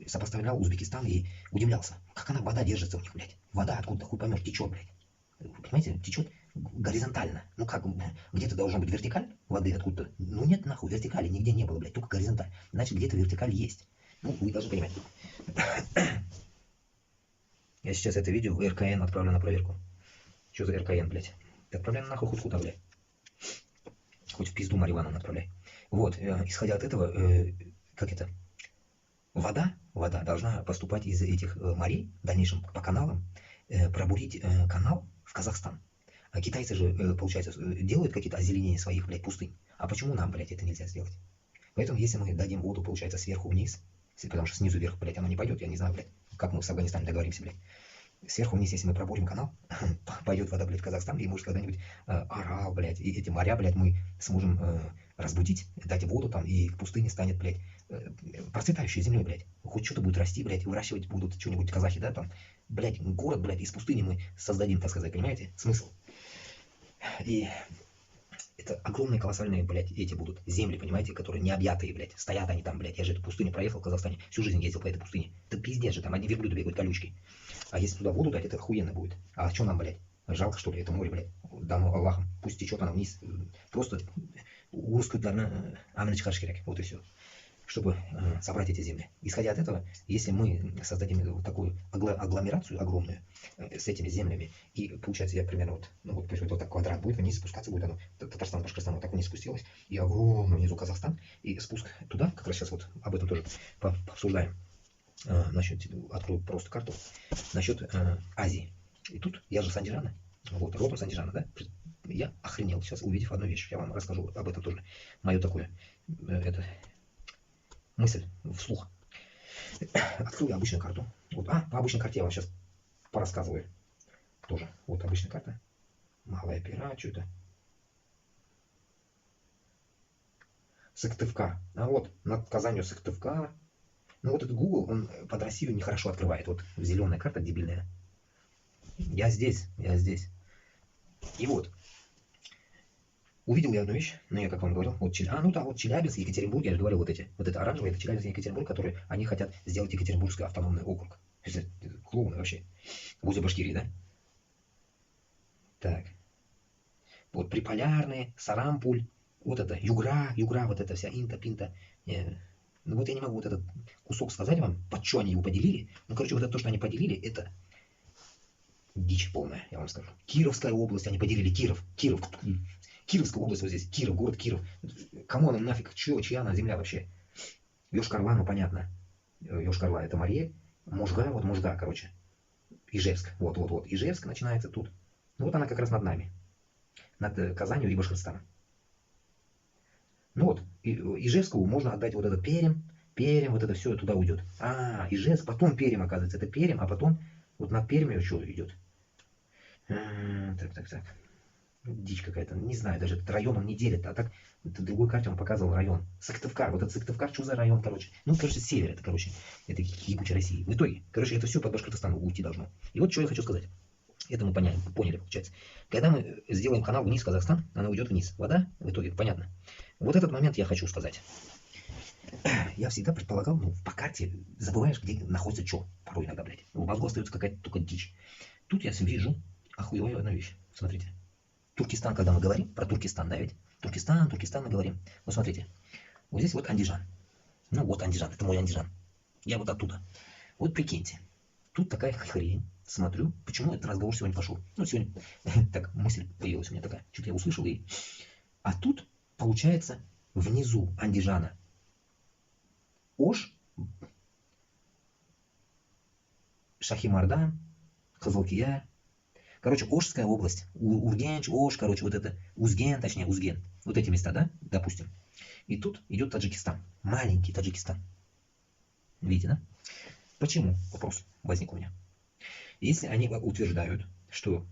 сопоставлял Узбекистан и удивлялся, как она вода держится у них, блядь. Вода откуда-то хуй поймешь, течет, блядь. Понимаете, течет горизонтально. Ну как, где-то должна быть вертикаль воды откуда-то. Ну нет, нахуй, вертикали нигде не было, блядь, только горизонталь. Значит, где-то вертикаль есть. Ну, вы должны понимать. Я сейчас это видео в РКН отправлю на проверку. Что за РКН, блядь? Ты отправляй нахуй хоть куда, блядь. Хоть в пизду Марью Ивановну отправляй. Вот, исходя от этого, как это? Вода должна поступать из этих морей, в дальнейшем по каналам, пробурить канал в Казахстан. А китайцы же, получается, делают какие-то озеленения своих, блядь, пустынь. А почему нам, блядь, это нельзя сделать? Поэтому, если мы дадим воду, получается, сверху вниз, потому что снизу вверх, блядь, оно не пойдет, я не знаю, блядь, как мы с Афганистаном договоримся, блядь. Сверху вниз, если мы пробурим канал, пойдет вода, блядь, в Казахстан, и может когда-нибудь Арал, блядь, и эти моря, блядь, мы сможем разбудить, дать воду там, и в пустыне станет, блядь, процветающей землей, блядь. Хоть что-то будет расти, блядь, выращивать будут что-нибудь казахи, да, там, блядь, город, блядь, из пустыни мы создадим, так сказать, понимаете, смысл. И это огромные, колоссальные, блядь, эти будут земли, понимаете, которые необъятые, блядь, стоят они там, блядь, я же эту пустыню проехал в Казахстане, всю жизнь ездил по этой пустыне, это пиздец же, там одни верблюды бегают, колючки. А если туда воду дать, это охуенно будет. А что нам, блядь? Жалко, что ли, это море, блядь? Да ну Аллахом, пусть течет оно вниз. Просто урскутlarını амин çıkar керек. Вот и все. Чтобы собрать эти земли. Исходя от этого, если мы создадим вот такую агломерацию огромную с этими землями, и получается, я примерно вот, ну вот пусть вот так квадрат будет, вниз спускаться будет оно, Татарстан, Башкортостан вот так вниз спустилось, и огромный внизу Казахстан, и спуск туда, как раз сейчас вот об этом тоже пообсуждаем. Насчет, открою просто карту, насчет Азии. И тут я же с Андижана, вот, родом с Андижана, да? Я охренел сейчас, увидев одну вещь. Я вам расскажу об этом тоже. Мое такое, мысль вслух. Открою обычную карту. Вот, по обычной карте я вам сейчас порассказываю. Тоже. Вот обычная карта. Малая пера, что это? Сыктывкар. А вот, над Казанью Сыктывкар. Ну вот этот Google, он под Россию нехорошо открывает. Вот зеленая карта дебильная. Я здесь. И вот. Увидел я одну вещь, ну я как вам говорил, вот вот Челябинск, Екатеринбург, я же говорил, вот это оранжевые, это Челябинск и Екатеринбург, которые, они хотят сделать Екатеринбургский автономный округ. Это клоуны вообще. Возле Башкирии, да? Так. Вот Приполярные, Сарампуль, вот это, Югра, вот эта вся Инта, Пинта. Ну вот я не могу вот этот кусок сказать вам, под что они его поделили. Ну, короче, вот это то, что они поделили, это дичь полная, я вам скажу. Кировская область, они поделили Киров. Кировская область вот здесь, Киров, город Киров. Кому она нафиг, чья она земля вообще? Йошкар-Ола, ну понятно. Йошкар-Ола это Мариэль. Можга, вот Можга, короче. Ижевск, вот. Ижевск начинается тут. Ну вот она как раз над нами. Над Казанью и Башкортостаном. Ну вот, Ижевску можно отдать вот этот Пермь, вот это все туда уйдет. Ижевск, потом Пермь, оказывается, это Пермь, а потом вот над Пермью что идет? Так. Дичь какая-то, не знаю, даже этот район он не делит, а так в другой карте он показывал район. Сыктывкар, вот этот Сыктывкар, что за район, короче? Ну, короче, север это, короче, это ебучая Россия. В итоге, короче, это все под Башкортостан уйти должно. И вот что я хочу сказать. Это мы поняли, получается. Когда мы сделаем канал вниз Казахстан, она уйдет вниз. Вода, в итоге, понятно. Вот этот момент я хочу сказать. Я всегда предполагал, ну, по карте забываешь, где находится что. Порой иногда, блядь. В мозгу остается какая-то только дичь. Тут я вижу охуевую одну вещь. Смотрите. Туркестан, когда мы говорим, про Туркестан, да ведь? Туркестан мы говорим. Вот смотрите. Вот здесь вот Андижан. Ну вот Андижан, это мой Андижан. Я вот оттуда. Вот прикиньте. Тут такая хрень. Смотрю, почему этот разговор сегодня пошел. Ну, сегодня так мысль появилась у меня такая. Что-то я услышал и... А тут, получается, внизу Андижана Ош, Шахимардан, Хазалкия. Короче, Ошская область. Ургенч, Ош, короче, вот это. Узген. Вот эти места, да, допустим. И тут идет Таджикистан. Маленький Таджикистан. Видите, да? Почему? Вопрос возник у меня. Если они утверждают, что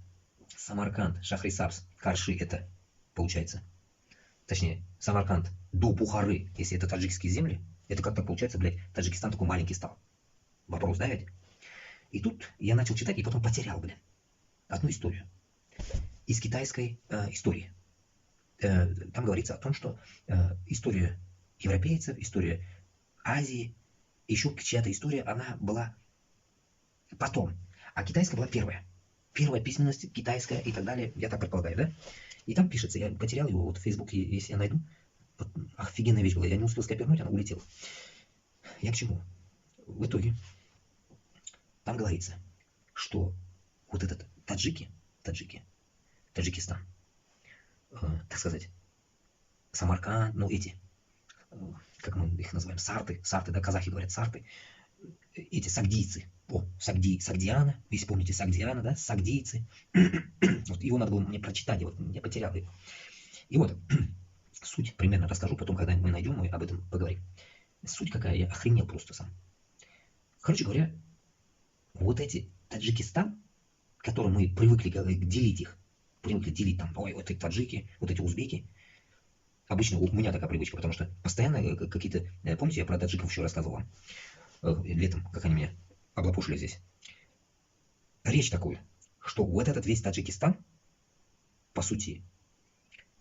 Самарканд, Шахрисабз, Карши это, получается, точнее, Самарканд до Бухары, если это таджикские земли, это как-то получается, блядь, Таджикистан такой маленький стал. Вопрос, да, ведь? И тут я начал читать и потом потерял, блядь, одну историю. Из китайской истории. Там говорится о том, что история европейцев, история Азии, еще чья-то история, она была потом. А китайская была первая. Первая письменность китайская и так далее, я так предполагаю, да? И там пишется, я потерял его вот в Фейсбуке, если я найду. Вот, офигенная вещь была, я не успел скопировать, она улетела. Я к чему? В итоге, там говорится, что вот этот Таджикистан, так сказать, Самарканд, ну эти, как мы их называем, сарты, да, казахи говорят сарты, эти сагдийцы, Сагдиана, если помните Сагдиана, да, сагдийцы, вот его надо было мне прочитать, вот я потерял его. И вот, суть примерно расскажу, потом, когда мы найдем, мы об этом поговорим. Суть какая, я охренел просто сам. Короче говоря, вот эти Таджикистан, которые мы привыкли делить их, привыкли делить там, ой, вот эти таджики, вот эти узбеки. Обычно у меня такая привычка, потому что постоянно какие-то, помните, я про таджиков еще рассказывал вам, летом, как они меня облапошили здесь. Речь такую, что вот этот весь Таджикистан, по сути,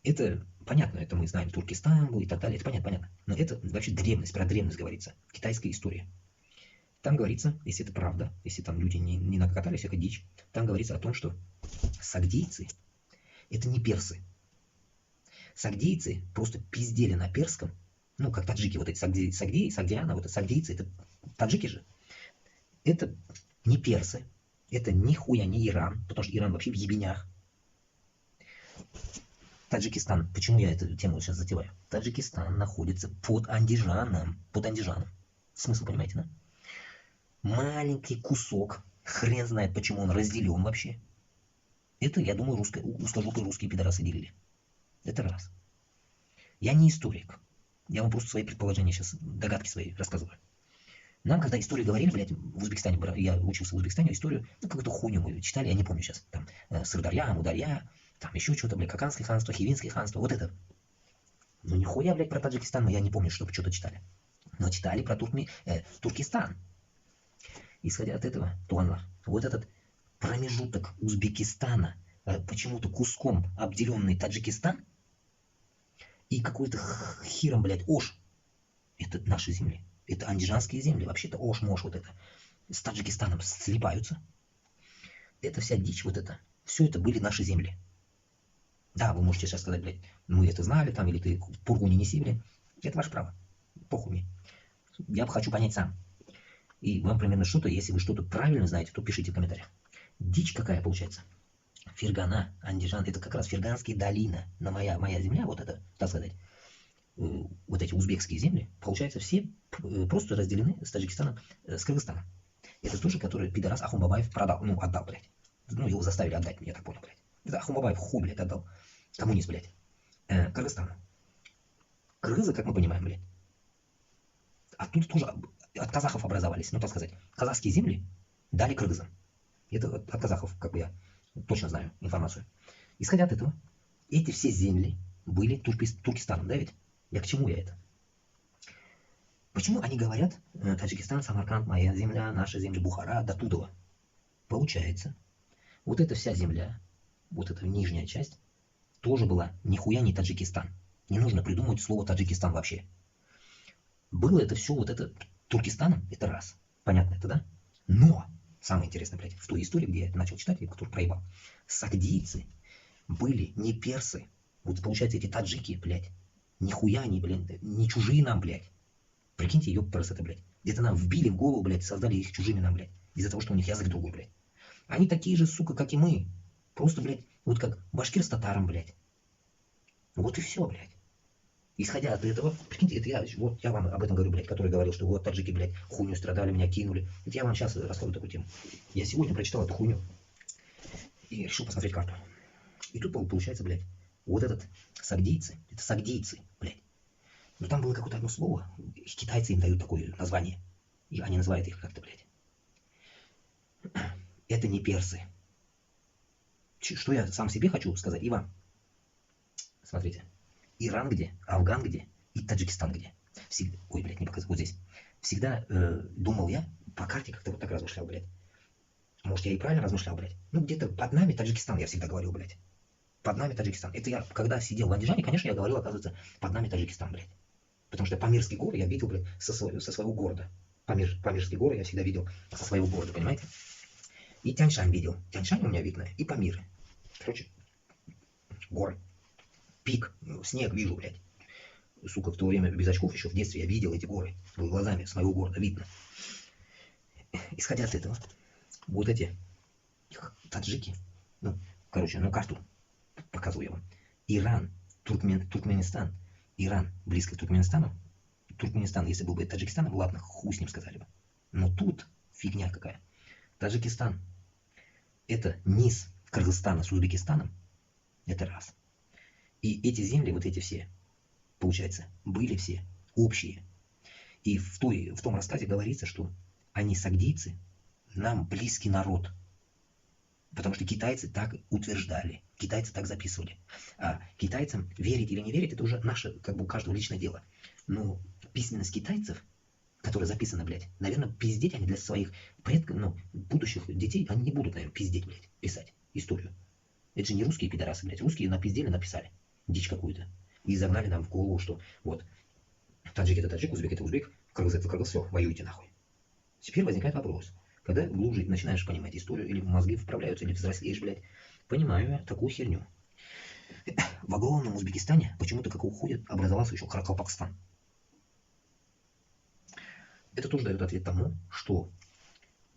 это понятно, это мы знаем, Туркестан был и так далее, это понятно. Но это вообще древность, про древность говорится, китайская история. Там говорится, если это правда, если там люди не накатали всякой дичь, там говорится о том, что сагдийцы это не персы. Сагдийцы просто пиздели на перском, ну как таджики, вот эти сагдиана, вот сагдийцы, это таджики же. Это не персы, это нихуя не Иран, потому что Иран вообще в ебенях. Таджикистан, почему я эту тему сейчас затеваю? Таджикистан находится под Андижаном. Смысл понимаете, да? Маленький кусок, хрен знает, почему он разделен вообще. Это, я думаю, узкожопые русские пидорасы делили. Это раз. Я не историк. Я вам просто свои предположения сейчас, догадки свои рассказываю. Нам, когда историю говорили, блядь, в Узбекистане, я учился в Узбекистане, историю, ну, какую-то хуйню мы читали, я не помню сейчас. Там, Сырдарья, Мударья, там еще что-то, блядь, Каканское ханство, Хивинское ханство, вот это. Ну, нихуя, блядь, про Таджикистан, я не помню, чтобы что-то читали. Но читали про Туркестан. Исходя от этого, Туанлар, вот этот промежуток Узбекистана, почему-то куском обделенный Таджикистан, и какой-то хиром, блядь, Ош, это наши земли. Это андижанские земли. Вообще-то Ош-Мош вот это с Таджикистаном слипаются. Это вся дичь вот это. Все это были наши земли. Да, вы можете сейчас сказать, блядь, мы это знали, там, или ты пургу не неси, блядь. Это ваше право. Похуй мне. Я хочу понять сам. И вам примерно что-то, если вы что-то правильно знаете, то пишите в комментариях. Дичь какая получается. Фергана, Андижан, это как раз Ферганские долины. На моя земля, вот это, так сказать, вот эти узбекские земли, получается, все просто разделены с Таджикистаном, с Кыргызстаном. Это тоже, который пидорас Ахунбабаев продал, ну, отдал, блядь. Ну, его заставили отдать, я так понял, блядь. Это Ахунбабаев хуй, блядь, отдал. Коммунист, блядь. Кыргызстану. Кыргызы, как мы понимаем, блядь, оттуда тоже от казахов образовались, ну, так сказать. Казахские земли дали кыргызам. Это от казахов, как бы я точно знаю информацию. Исходя от этого, эти все земли были Туркестаном, да ведь? Я к чему я это? Почему они говорят, Таджикистан, Самарканд, моя земля, наша земля, Бухара, до Тудова? Получается, вот эта вся земля, вот эта нижняя часть, тоже была нихуя не Таджикистан. Не нужно придумывать слово Таджикистан вообще. Было это все вот это Туркестаном, это раз. Понятно это, да? Но, самое интересное, блядь, в той истории, где я начал читать, который проебал, сагдийцы были не персы. Вот получается эти таджики, блядь, нихуя они, блядь, не чужие нам, блядь. Прикиньте, ёпперс это, блядь. Где-то нам вбили в голову, блядь, создали их чужими нам, блядь. Из-за того, что у них язык другой, блядь. Они такие же, сука, как и мы. Просто, блядь, вот как башкир с татаром, блядь. Вот и все, блядь. Исходя от этого, прикиньте, это я вам об этом говорю, блядь, который говорил, что вот таджики, блядь, хуйню страдали, меня кинули. Это я вам сейчас раскрою такую тему. Я сегодня прочитал эту хуйню и решил посмотреть карту. И тут получается, блядь, вот этот сагдийцы, это сагдийцы, блядь. Но там было какое-то одно слово, китайцы им дают такое название. И они называют их как-то, блядь. Это не персы. Что я сам себе хочу сказать и вам. Смотрите. Иран где, Афган где и Таджикистан где. Всегда, ой, блядь, не показывай, вот здесь. Всегда думал я, по карте как-то вот так размышлял, блядь. Может, я и правильно размышлял, блядь. Ну, где-то под нами Таджикистан, я всегда говорил, блядь. Под нами Таджикистан. Это я, когда сидел в Андижане, конечно, я говорил, оказывается, под нами Таджикистан, блядь. Потому что Памирские горы я видел, блядь, со своего города. Памирские горы я всегда видел со своего города, понимаете? И Тяньшань видел. Тяньшань у меня видно, и Памиры. Короче, горы. Пик, снег вижу, блядь. Сука, в то время без очков еще в детстве я видел эти горы. Глазами с моего города видно. Исходя от этого, вот эти таджики, ну, короче, ну карту показываю я вам. Иран, Туркменистан. Иран близко к Туркменистану. Туркменистан, если был бы Таджикистаном, ладно, хуй с ним сказали бы. Но тут фигня какая. Таджикистан это низ Кыргызстана с Узбекистаном. Это раз. И эти земли, вот эти все, получается, были все общие. И в том рассказе говорится, что они сагдийцы, нам близкий народ. Потому что китайцы так утверждали, китайцы так записывали. А китайцам верить или не верить, это уже наше, как бы у каждого личное дело. Но письменность китайцев, которая записана, блядь, наверное, пиздеть они для своих предков, ну, будущих детей, они не будут, наверное, пиздеть, блядь, писать историю. Это же не русские пидорасы, блядь. Русские напиздели, написали дичь какую-то. И загнали нам в голову, что вот, таджик это таджик, узбек это узбек, кыргыз это кыргыз, все, воюйте нахуй. Теперь возникает вопрос. Когда глубже начинаешь понимать историю, или мозги вправляются, или взрослеешь, блядь, понимаю я такую херню. В огромном Узбекистане почему-то как уходит образовался еще Каракалпакстан. Это тоже дает ответ тому, что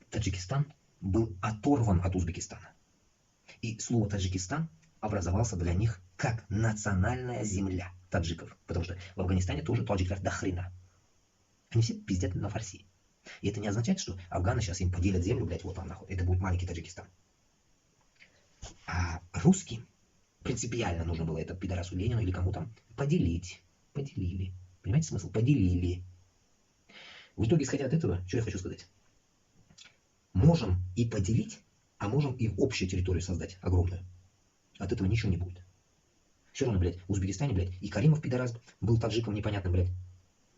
Таджикистан был оторван от Узбекистана. И слово Таджикистан образовался для них как национальная земля таджиков. Потому что в Афганистане тоже таджиков до хрена. Они все пиздят на фарси. И это не означает, что афганы сейчас им поделят землю, блядь, вот там нахуй. Это будет маленький Таджикистан. А русским принципиально нужно было это пидорасу Ленину или кому там поделить. Поделили. Понимаете смысл? Поделили. В итоге, исходя от этого, что я хочу сказать? Можем и поделить, а можем и общую территорию создать огромную. От этого ничего не будет. Все равно, блядь, в Узбекистане, блядь, и Каримов пидорас был таджиком непонятным, блядь.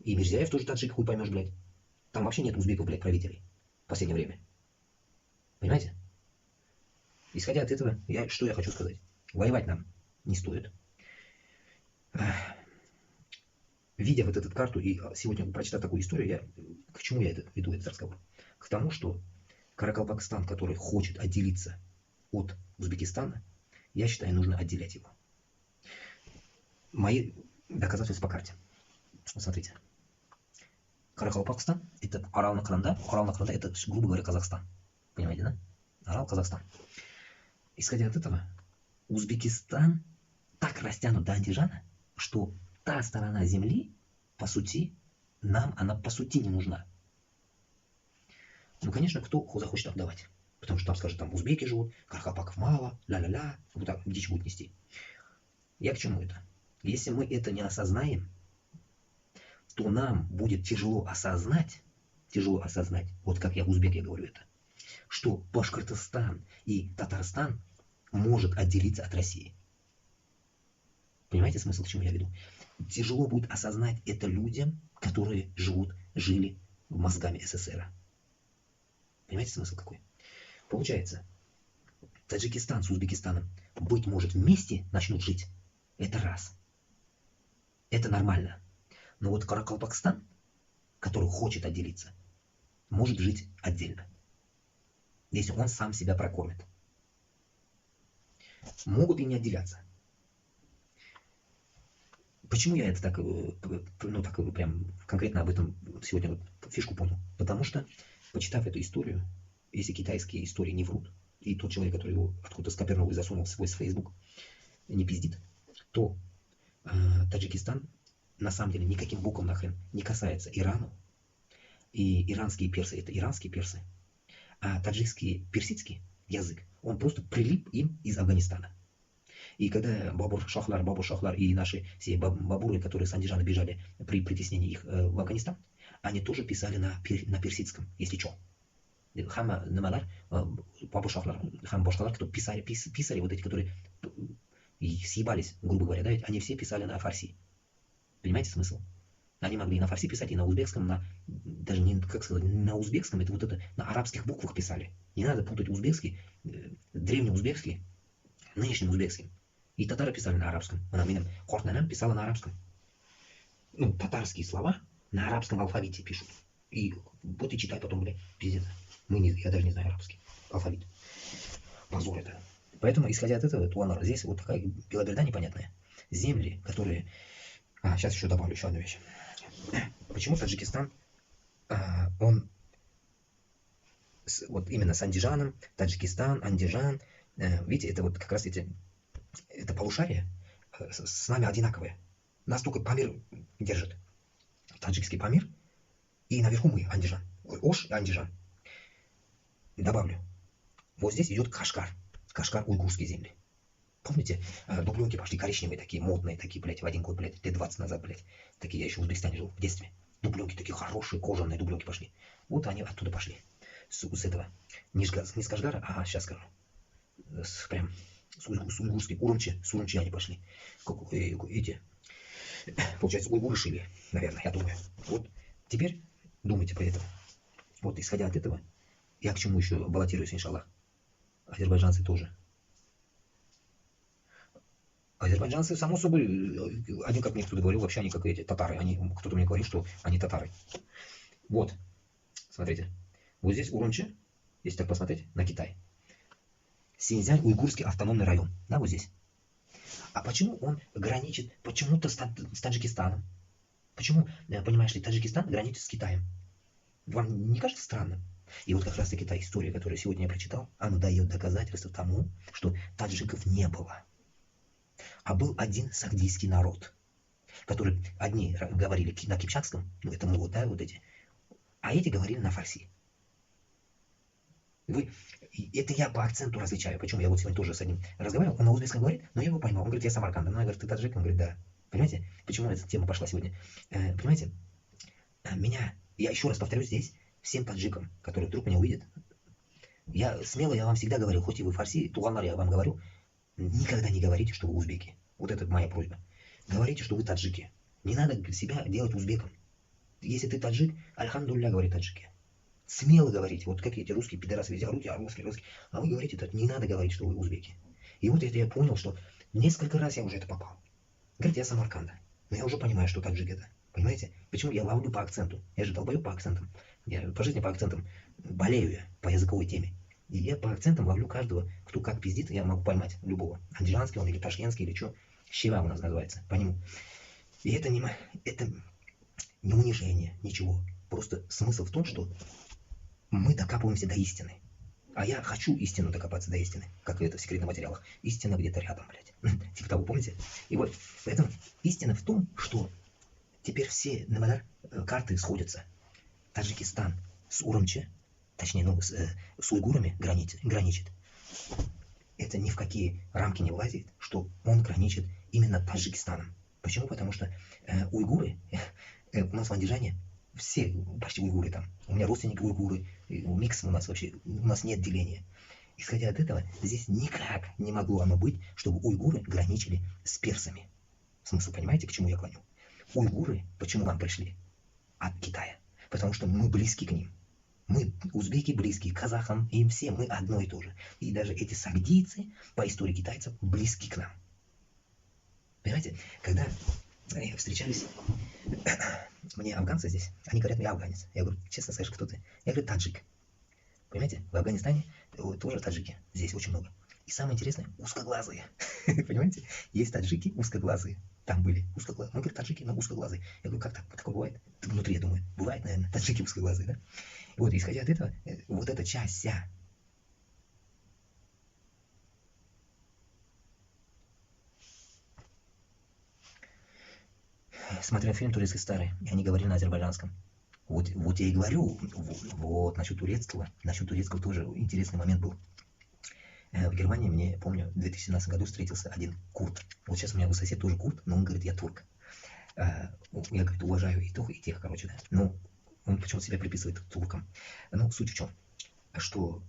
И Мирзияев тоже таджик, хуй поймешь, блядь. Там вообще нет узбеков, блядь, правителей в последнее время. Понимаете? Исходя от этого, что я хочу сказать? Воевать нам не стоит. Видя вот эту карту и сегодня прочитав такую историю, к чему я это веду, этот разговор? К тому, что Каракалпакстан, который хочет отделиться от Узбекистана, я считаю, нужно отделять его. мои доказательства по карте. Смотрите. Каракалпакстан – это Орал-на-Кырымда. Орал-на-Кырымда – это, грубо говоря, Казахстан. Понимаете, да? Орал, Казахстан. Исходя от этого, Узбекистан так растянут до Андижана, что та сторона земли, по сути, нам она по сути не нужна. Ну, конечно, кто захочет отдавать. Потому что там, скажет, там узбеки живут, каракалпаков мало, ля-ля-ля, вот так дичь будут нести. Я к чему это? Если мы это не осознаем, то нам будет тяжело осознать, вот как я узбек, я говорю это, что Башкортостан и Татарстан может отделиться от России. Понимаете смысл, к чему я веду? Тяжело будет осознать это людям, которые жили мозгами СССР. Понимаете смысл какой? Получается, Таджикистан с Узбекистаном, быть может, вместе начнут жить. Это раз. Это нормально. Но вот Каракалпакстан, который хочет отделиться, может жить отдельно. Если он сам себя прокормит. Могут и не отделяться. Почему я это так, прям конкретно об этом сегодня вот фишку понял? Потому что, почитав эту историю, если китайские истории не врут, и тот человек, который его откуда-то скопернул и засунул в свой Facebook, не пиздит, то Таджикистан на самом деле никаким боком нахрен не касается Ирану. И иранские персы – это иранские персы. А таджикский персидский язык, он просто прилип им из Афганистана. И когда Бабур Шахлар и наши все бабуры, которые с Андижана бежали при притеснении их в Афганистан, они тоже писали на персидском, если что. Хама Намалар, Бабур Шахлар, Хам Башкалар, кто писали вот эти, которые съебались, грубо говоря, да, ведь они все писали на фарси. Понимаете смысл? Они могли и на фарси писать, и на узбекском, даже не, как сказать, на узбекском, это вот это, на арабских буквах писали. Не надо путать узбекский, древнеузбекский, нынешним узбекским. И татары писали на арабском. Хортнанам писала на арабском. Ну, татарские слова на арабском алфавите пишут. И вот и читай потом, блядь, пиздец. Я даже не знаю арабский алфавит. Позор это. Поэтому, исходя от этого, Туанар, здесь вот такая белоберда непонятная. Земли, которые... сейчас еще добавлю еще одну вещь. Почему Таджикистан, он вот именно с Андижаном, Таджикистан, Андижан, видите, это вот как раз это полушарие с нами одинаковые. Нас только Памир держит. Таджикский Памир, и наверху мы, Андижан. Ош и Андижан. Добавлю. Вот здесь идет Кашгар. Кашгар, уйгурские земли. Помните, дубленки пошли коричневые такие, модные такие, блядь, в один год, блядь, лет 20 назад, блядь. Такие, я еще в Узбекистане жил в детстве. Дубленки такие хорошие, кожаные дубленки пошли. Вот они оттуда пошли. С этого. Не с Кашгара, а сейчас скажу. Прям с уйгурской Урумчи, с Урумчи они пошли. Эти, получается, уйгуры шили, наверное, я думаю. Вот теперь думайте про это. Вот исходя от этого, я к чему еще баллотируюсь, иншаллах. Азербайджанцы тоже. Азербайджанцы, само собой, они, как мне кто-то говорил, вообще они как эти татары. Кто-то мне говорил, что они татары. Вот, смотрите. Вот здесь Урумчи, если так посмотреть, на Китай. Синьцзянь, уйгурский автономный район. Да, вот здесь. А почему он граничит почему-то с Таджикистаном? Почему, понимаешь ли, Таджикистан граничит с Китаем? Вам не кажется странным? И вот как раз таки та история, которую сегодня я прочитал, она дает доказательство тому, что таджиков не было. А был один сагдийский народ, который одни говорили на кипчакском, ну это могут, да, вот эти, а эти говорили на фарси. Это я по акценту различаю. Почему? Я вот сегодня тоже с одним разговаривал, он на узбекском говорит, но я его поймал. Он говорит, я Самарканда. Ну, я говорю, ты таджик? Он говорит, да. Понимаете, почему эта тема пошла сегодня? Понимаете, я еще раз повторю здесь, всем таджикам, которые вдруг меня увидят, я вам всегда говорил, хоть и вы фарси, туганлар, я вам говорю, никогда не говорите, что вы узбеки. Вот это моя просьба. Говорите, что вы таджики. Не надо себя делать узбеком. Если ты таджик, альхамдулля, говорит таджики. Смело говорите, вот как эти русские пидорасы везде орут, русские. А вы говорите, это не надо говорить, что вы узбеки. И вот это я понял, что несколько раз я уже это попал. Говорит, я Самарканда. Но я уже понимаю, что таджик это. Понимаете? Почему я ловлю по акценту? Я же долбою по акцентам. Я по жизни по акцентам болею я по языковой теме. И я по акцентам ловлю каждого, кто как пиздит, я могу поймать любого. Андижанский он или ташкентский или что. Щева у нас называется, по нему. И это не унижение, ничего. Просто смысл в том, что мы докапываемся до истины. А я хочу истину докопаться до истины, как это в секретных материалах. Истина где-то рядом, блядь. Типа того, помните? И вот, поэтому истина в том, что теперь все карты сходятся. Таджикистан с Урумчи, точнее, с уйгурами граничит. Это ни в какие рамки не влазит, что он граничит именно Таджикистаном. Почему? Потому что уйгуры, у нас в Андижане, все почти уйгуры там. У меня родственники уйгуры, микс у нас вообще, у нас нет деления. Исходя от этого, здесь никак не могло оно быть, чтобы уйгуры граничили с персами. Смысл, понимаете, к чему я клоню? Уйгуры, почему нам пришли? От Китая. Потому что мы близки к ним. Мы, узбеки, близкие к казахам, им все мы одно и то же. И даже эти сагдийцы, по истории китайцев, близки к нам. Понимаете, когда встречались мне афганцы здесь, они говорят, я афганец. Я говорю, честно скажешь, кто ты? Я говорю, таджик. Понимаете, в Афганистане тоже таджики, здесь очень много. И самое интересное, узкоглазые. Понимаете, есть таджики узкоглазые. Там были узкоглазые. Мы говорим, таджики, но узкоглазые. Я говорю, как так? Такое бывает? Внутри, я думаю, бывает, наверное, таджики узкоглазые, да? Вот, исходя от этого, вот эта часть вся. Смотрел фильм турецкий старый, и они говорили на азербайджанском. Вот я и говорю, вот насчет турецкого тоже интересный момент был. В Германии, мне помню, в 2017 году встретился один курд. Вот сейчас у меня сосед тоже курд, но он говорит, я турк. Я, говорит, уважаю и тех, короче, да. Но он почему-то себя приписывает туркам. Но суть в чем? Что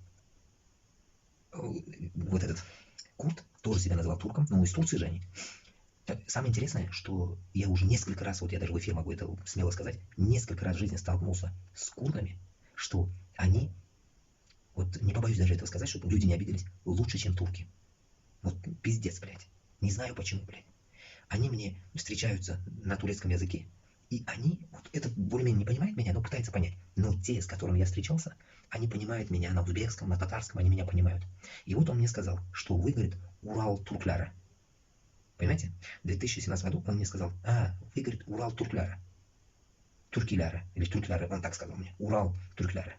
вот этот курд тоже себя называл турком, но из Турции же они. Самое интересное, что я уже несколько раз, вот я даже в эфир могу это смело сказать, несколько раз в жизни столкнулся с курдами, что они, вот не побоюсь даже этого сказать, чтобы люди не обиделись, лучше, чем турки. Вот пиздец, блядь. Не знаю почему, блядь. Они мне встречаются на турецком языке, и они, вот это более-менее не понимает меня, но пытается понять. Но те, с которыми я встречался, они понимают меня на узбекском, на татарском, они меня понимают. И вот он мне сказал, что вы, говорит, Урал туркляра. Понимаете? В 2017 году он мне сказал, вы, говорит, Урал туркляра. Туркиляра, или туркляра, он так сказал мне. Урал туркляра.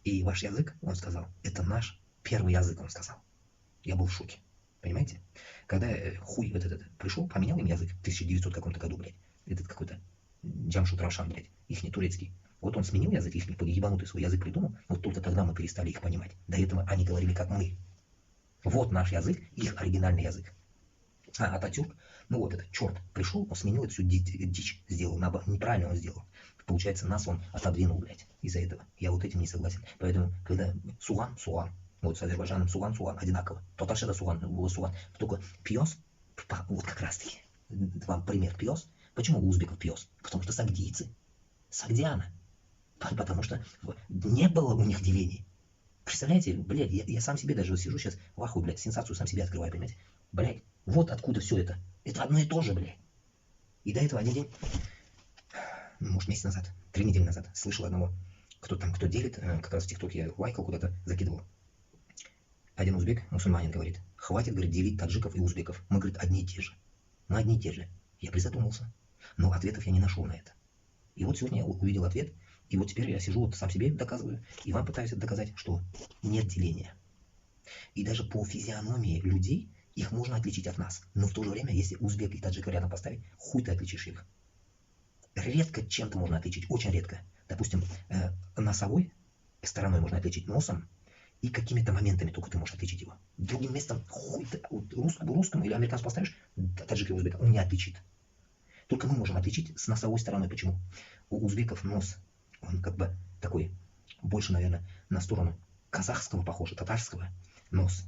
И ваш язык, он сказал, это наш первый язык, он сказал. Я был в шоке. Понимаете? Когда хуй вот этот пришел, поменял им язык в 1900 каком-то году, блядь. Этот какой-то Джамшут Равшан, блядь, ихний турецкий. Вот он сменил язык, ихний ебанутый свой язык придумал, вот только тогда мы перестали их понимать. До этого они говорили, как мы. Вот наш язык, их оригинальный язык. Ататюрк, ну вот этот черт пришел, он сменил эту всю дичь, сделал, неправильно он сделал. Получается, нас он отодвинул, блядь, из-за этого. Я вот этим не согласен. Поэтому, когда Суган, вот с Азербайджаном Суган, одинаково. Татарша да Суган, было Суган. Только пьес, вот как раз таки, вам пример пьес. Почему у узбеков пьес? Потому что сагдийцы, сагдиана. Потому что не было у них делений. Представляете, блядь, я сам себе даже сижу сейчас в ахуе, блядь, сенсацию сам себе открываю, понимаете? Блядь, вот откуда все это. Это одно и то же, блядь. И до этого один день, может, месяц назад, 3 недели назад, слышал одного, кто делит, как раз в ТикТоке я лайкал, куда-то закидывал. Один узбек, мусульманин, говорит, хватит, говорит, делить таджиков и узбеков. Мы, говорит, одни и те же. Мы одни и те же. Я призадумался. Но ответов я не нашел на это. И вот сегодня я увидел ответ, и вот теперь я сижу, вот сам себе доказываю, и вам пытаюсь доказать, что нет деления. И даже по физиономии людей их можно отличить от нас. Но в то же время, если узбек и таджика рядом поставить, хуй ты отличишь их. Редко чем-то можно отличить, очень редко. Допустим, носовой стороной можно отличить носом, и какими-то моментами только ты можешь отличить его. Другим местом хуй ты русскому или американцу поставишь, таджика и узбека, он не отличит. Только мы можем отличить с носовой стороной. Почему? У узбеков нос, он как бы такой, больше, наверное, на сторону казахского похож, татарского нос.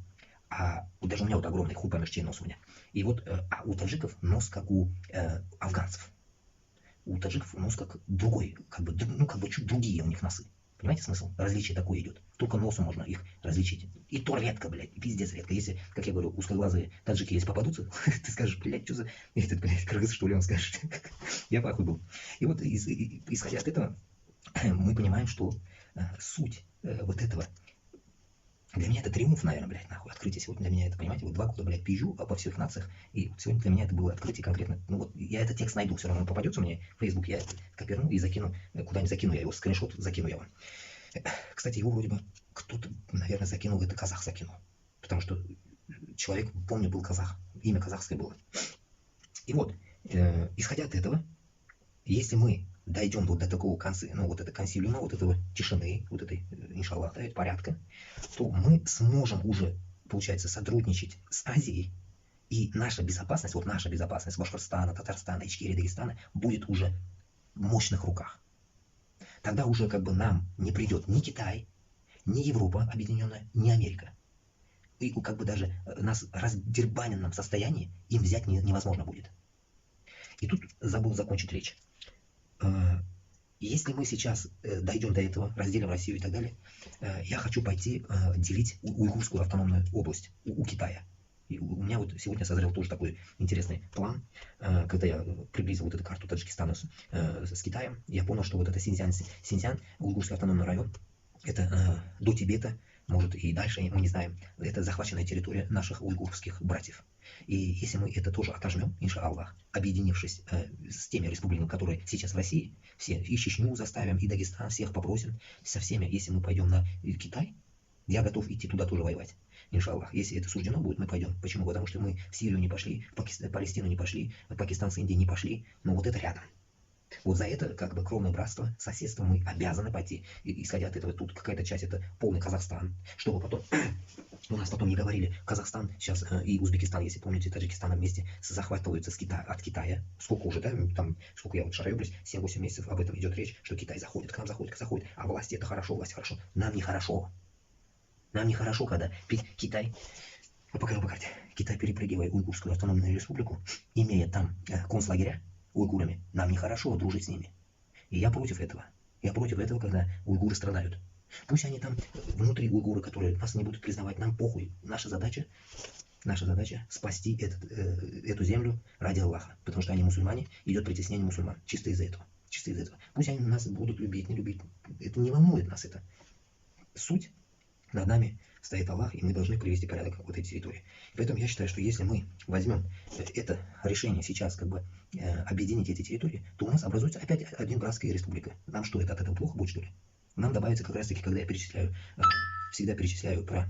А даже у меня вот огромный хуй померчей нос у меня. И вот у таджиков нос как у афганцев. У таджиков нос как другой, как бы чуть другие у них носы. Понимаете смысл? Различие такое идет. Только носом можно их различить. И то редко, блядь, пиздец редко. Если, как я говорю, узкоглазые таджики если попадутся, ты скажешь, блядь, что за... Этот, блядь, кыргыз, что ли, он скажет. Я похуй был. И вот, исходя от этого, мы понимаем, что суть вот этого Для меня это триумф, наверное, блядь, нахуй. Открытие сегодня для меня это, понимаете, вот 2 года, блядь, пизжу во всех нациях. И вот сегодня для меня это было открытие конкретно. Ну вот я этот текст найду, все равно он попадется мне в Facebook, я коперну и закину, куда-нибудь закину, я его скриншот закину я вам. Кстати, его вроде бы кто-то, наверное, закинул, это казах закинул. Потому что человек, помню, был казах, имя казахское было. И вот, исходя от этого, если мы дойдем вот до такого конца, ну вот это консилиума, вот этого тишины, вот этой, иншаллах, да, порядка, то мы сможем уже, получается, сотрудничать с Азией, и наша безопасность, вот наша безопасность Башкортостана, Татарстана, Ичкерии, Дагестана будет уже в мощных руках. Тогда уже как бы нам не придет ни Китай, ни Европа объединенная, ни Америка. И как бы даже нас в раздербаненном состоянии им взять невозможно будет. И тут забыл закончить речь. Если мы сейчас дойдем до этого, разделим Россию и так далее, я хочу пойти делить уйгурскую автономную область у Китая. И у меня вот сегодня созрел тоже такой интересный план, когда я приблизил вот эту карту Таджикистана с Китаем, я понял, что вот это Синьцзян, уйгурский автономный район, это до Тибета, может и дальше, мы не знаем, это захваченная территория наших уйгурских братьев. И если мы это тоже отожмем, иншаллах, объединившись с теми республиками, которые сейчас в России, все, и Чечню заставим, и Дагестан, всех попросим, со всеми, если мы пойдем на Китай, я готов идти туда тоже воевать. Иншаллах, если это суждено будет, мы пойдем. Почему? Потому что мы в Сирию не пошли, в Палестину не пошли, Пакистан с Индией не пошли, но вот это рядом. Вот за это, как бы, кровное братство, соседство мы обязаны пойти. И, исходя от этого, тут какая-то часть это полный Казахстан, чтобы потом у нас потом не говорили, Казахстан сейчас и Узбекистан, если помните, Таджикистан вместе захватываются от Китая. Сколько уже, да, там, сколько я вот шараюсь, 7-8 месяцев об этом идет речь, что Китай заходит, к нам заходит, а власти это хорошо, власть хорошо. Нам нехорошо. Нам нехорошо, когда Китай, покажу по карте, Китай, перепрыгивая Уйгурскую автономную республику, имея там концлагеря уйгурами, нам нехорошо дружить с ними. И я против этого. Я против этого, когда уйгуры страдают. Пусть они там внутри уйгуры, которые нас не будут признавать, нам похуй. Наша задача спасти эту землю ради Аллаха. Потому что они мусульмане, идет притеснение мусульман. Чисто из-за этого. Чисто из-за этого. Пусть они нас будут любить, не любить. Это не волнует нас это. Суть. Над нами стоит Аллах, и мы должны привести порядок в этой территории. Поэтому я считаю, что если мы возьмем это решение сейчас, как бы объединить эти территории, то у нас образуется опять один братская республика. Нам что, это от этого плохо будет, что ли? Нам добавится как раз таки, когда я перечисляю, всегда перечисляю про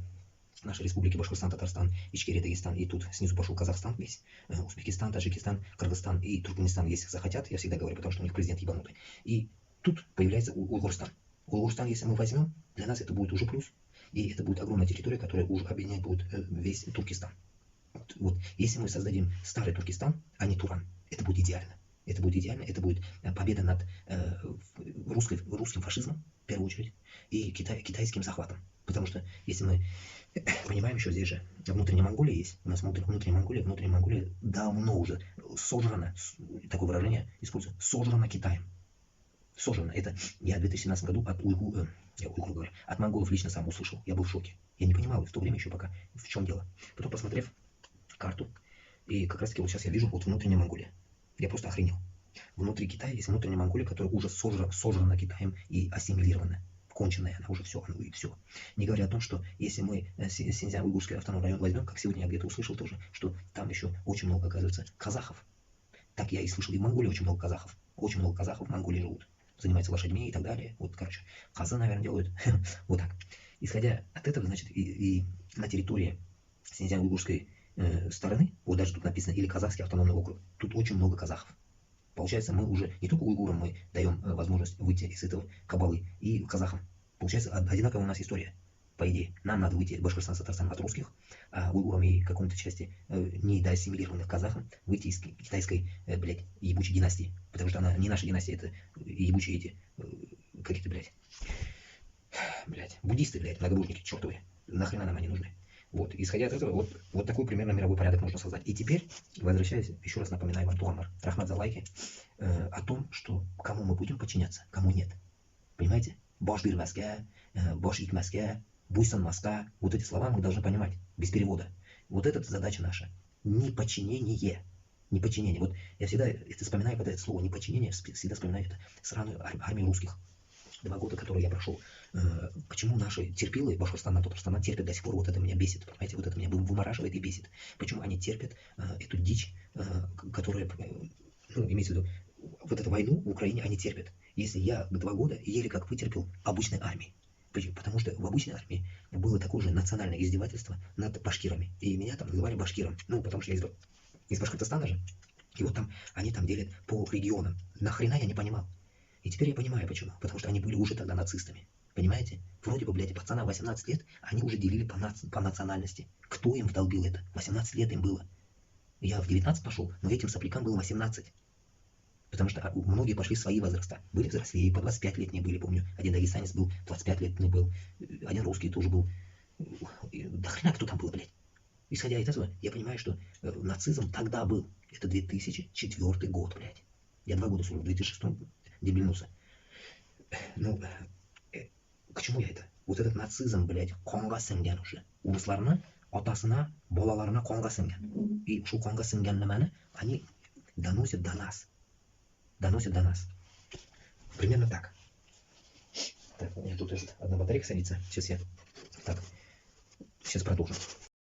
наши республики Башкортостан, Татарстан, Ичкерия, Дагестан, и тут снизу пошел Казахстан весь, Узбекистан, Таджикистан, Кыргызстан и Туркменистан, если захотят, я всегда говорю, потому что у них президент ебанутый. И тут появляется Уйгурстан. Уйгурстан, если мы возьмем, для нас это будет уже плюс. И это будет огромная территория, которая уже объединять будет весь Туркестан. Вот. Если мы создадим старый Туркестан, а не Туран, это будет идеально. Это будет идеально, это будет победа над русским фашизмом, в первую очередь, и китайским захватом. Потому что, если мы понимаем, еще здесь же внутренняя Монголия есть, у нас внутренняя Монголия давно уже сожрана, такое выражение использую, сожрана Китаем. Сожрано. Это я в 2017 году от монголов лично сам услышал. Я был в шоке. Я не понимал в то время еще пока, в чем дело. Потом, посмотрев карту, и как раз таки вот сейчас я вижу вот внутренняя Монголия. Я просто охренел. Внутри Китая есть внутренняя Монголия, которая уже сожрана Китаем и ассимилирована. Конченая, она уже все, и все. Не говоря о том, что если мы Синьцзян-Уйгурский автономный район возьмем, как сегодня я где-то услышал тоже, что там еще очень много, оказывается, казахов. Так я и слышал, и в Монголии очень много казахов. Очень много казахов в Монголии живут. Занимаются лошадьми и так далее. Вот, короче, хазы, наверное, делают. Вот так. Исходя от этого, значит, и на территории Синьцзян-Уйгурской стороны, вот даже тут написано, или казахский автономный округ, тут очень много казахов. Получается, мы уже не только уйгурам мы даем возможность выйти из этого кабалы, и казахам. Получается, одинаковая у нас история. По идее, нам надо выйти Башкортостан, Татарстан от русских, а уйгурам и какой-то части недоассимилированных казахам выйти из китайской, блядь, ебучей династии. Потому что она не наша династия, это ебучие эти, какие-то, блядь, буддисты, блядь, многобожники, чертовы. Нахрена нам они нужны? Вот, исходя от этого, вот такой примерно мировой порядок нужно создать. И теперь, возвращаясь, еще раз напоминаю вам, Туамар, Рахмат за лайки, о том, что кому мы будем подчиняться, кому нет. Понимаете? Бош бир Москва, Бош ик Москва, Буйсан Москва. Вот эти слова мы должны понимать, без перевода. Вот это задача наша. Неподчинение. Неподчинение. Вот я всегда это вспоминаю, когда это слово неподчинение, всегда вспоминаю это сраную армию русских. 2 года, которые я прошел, почему наши терпилы, Башкортостан, Татарстан терпят до сих пор, вот это меня бесит, понимаете, вот это меня вымораживает и бесит. Почему они терпят эту дичь, которая, ну, имеется в виду, вот эту войну в Украине они терпят. Если я 2 года еле как вытерпел обычной армии. Потому что в обычной армии было такое же национальное издевательство над башкирами. И меня там называли башкиром. Ну, потому что я из Башкортостана же. И вот там они там делят по регионам. Нахрена я не понимал. И теперь я понимаю почему. Потому что они были уже тогда нацистами. Понимаете? Вроде бы, блядь, пацанам 18 лет, они уже делили по национальности. Кто им вдолбил это? 18 лет им было. Я в 19 пошел, но этим соплякам было 18. Потому что многие пошли в свои возраста. Были взрослее, по 25-летние были, помню. Один дагестанец был, 25-летний был. Один русский тоже был. Да хрена кто там был, блядь. Исходя из этого, я понимаю, что нацизм тогда был. Это 2004 год, блядь. Я 2 года служил, в 2006 дебильнулся. Ну, к чему я это? Вот этот нацизм, блядь, қонға сіңген уже. Урысларына, атасына, балаларына қонға сіңген. И ушул қонға сіңген нәмәні они доносят до нас. Доносят до нас. Примерно так. Так, у меня тут одна батарейка садится. Сейчас продолжим.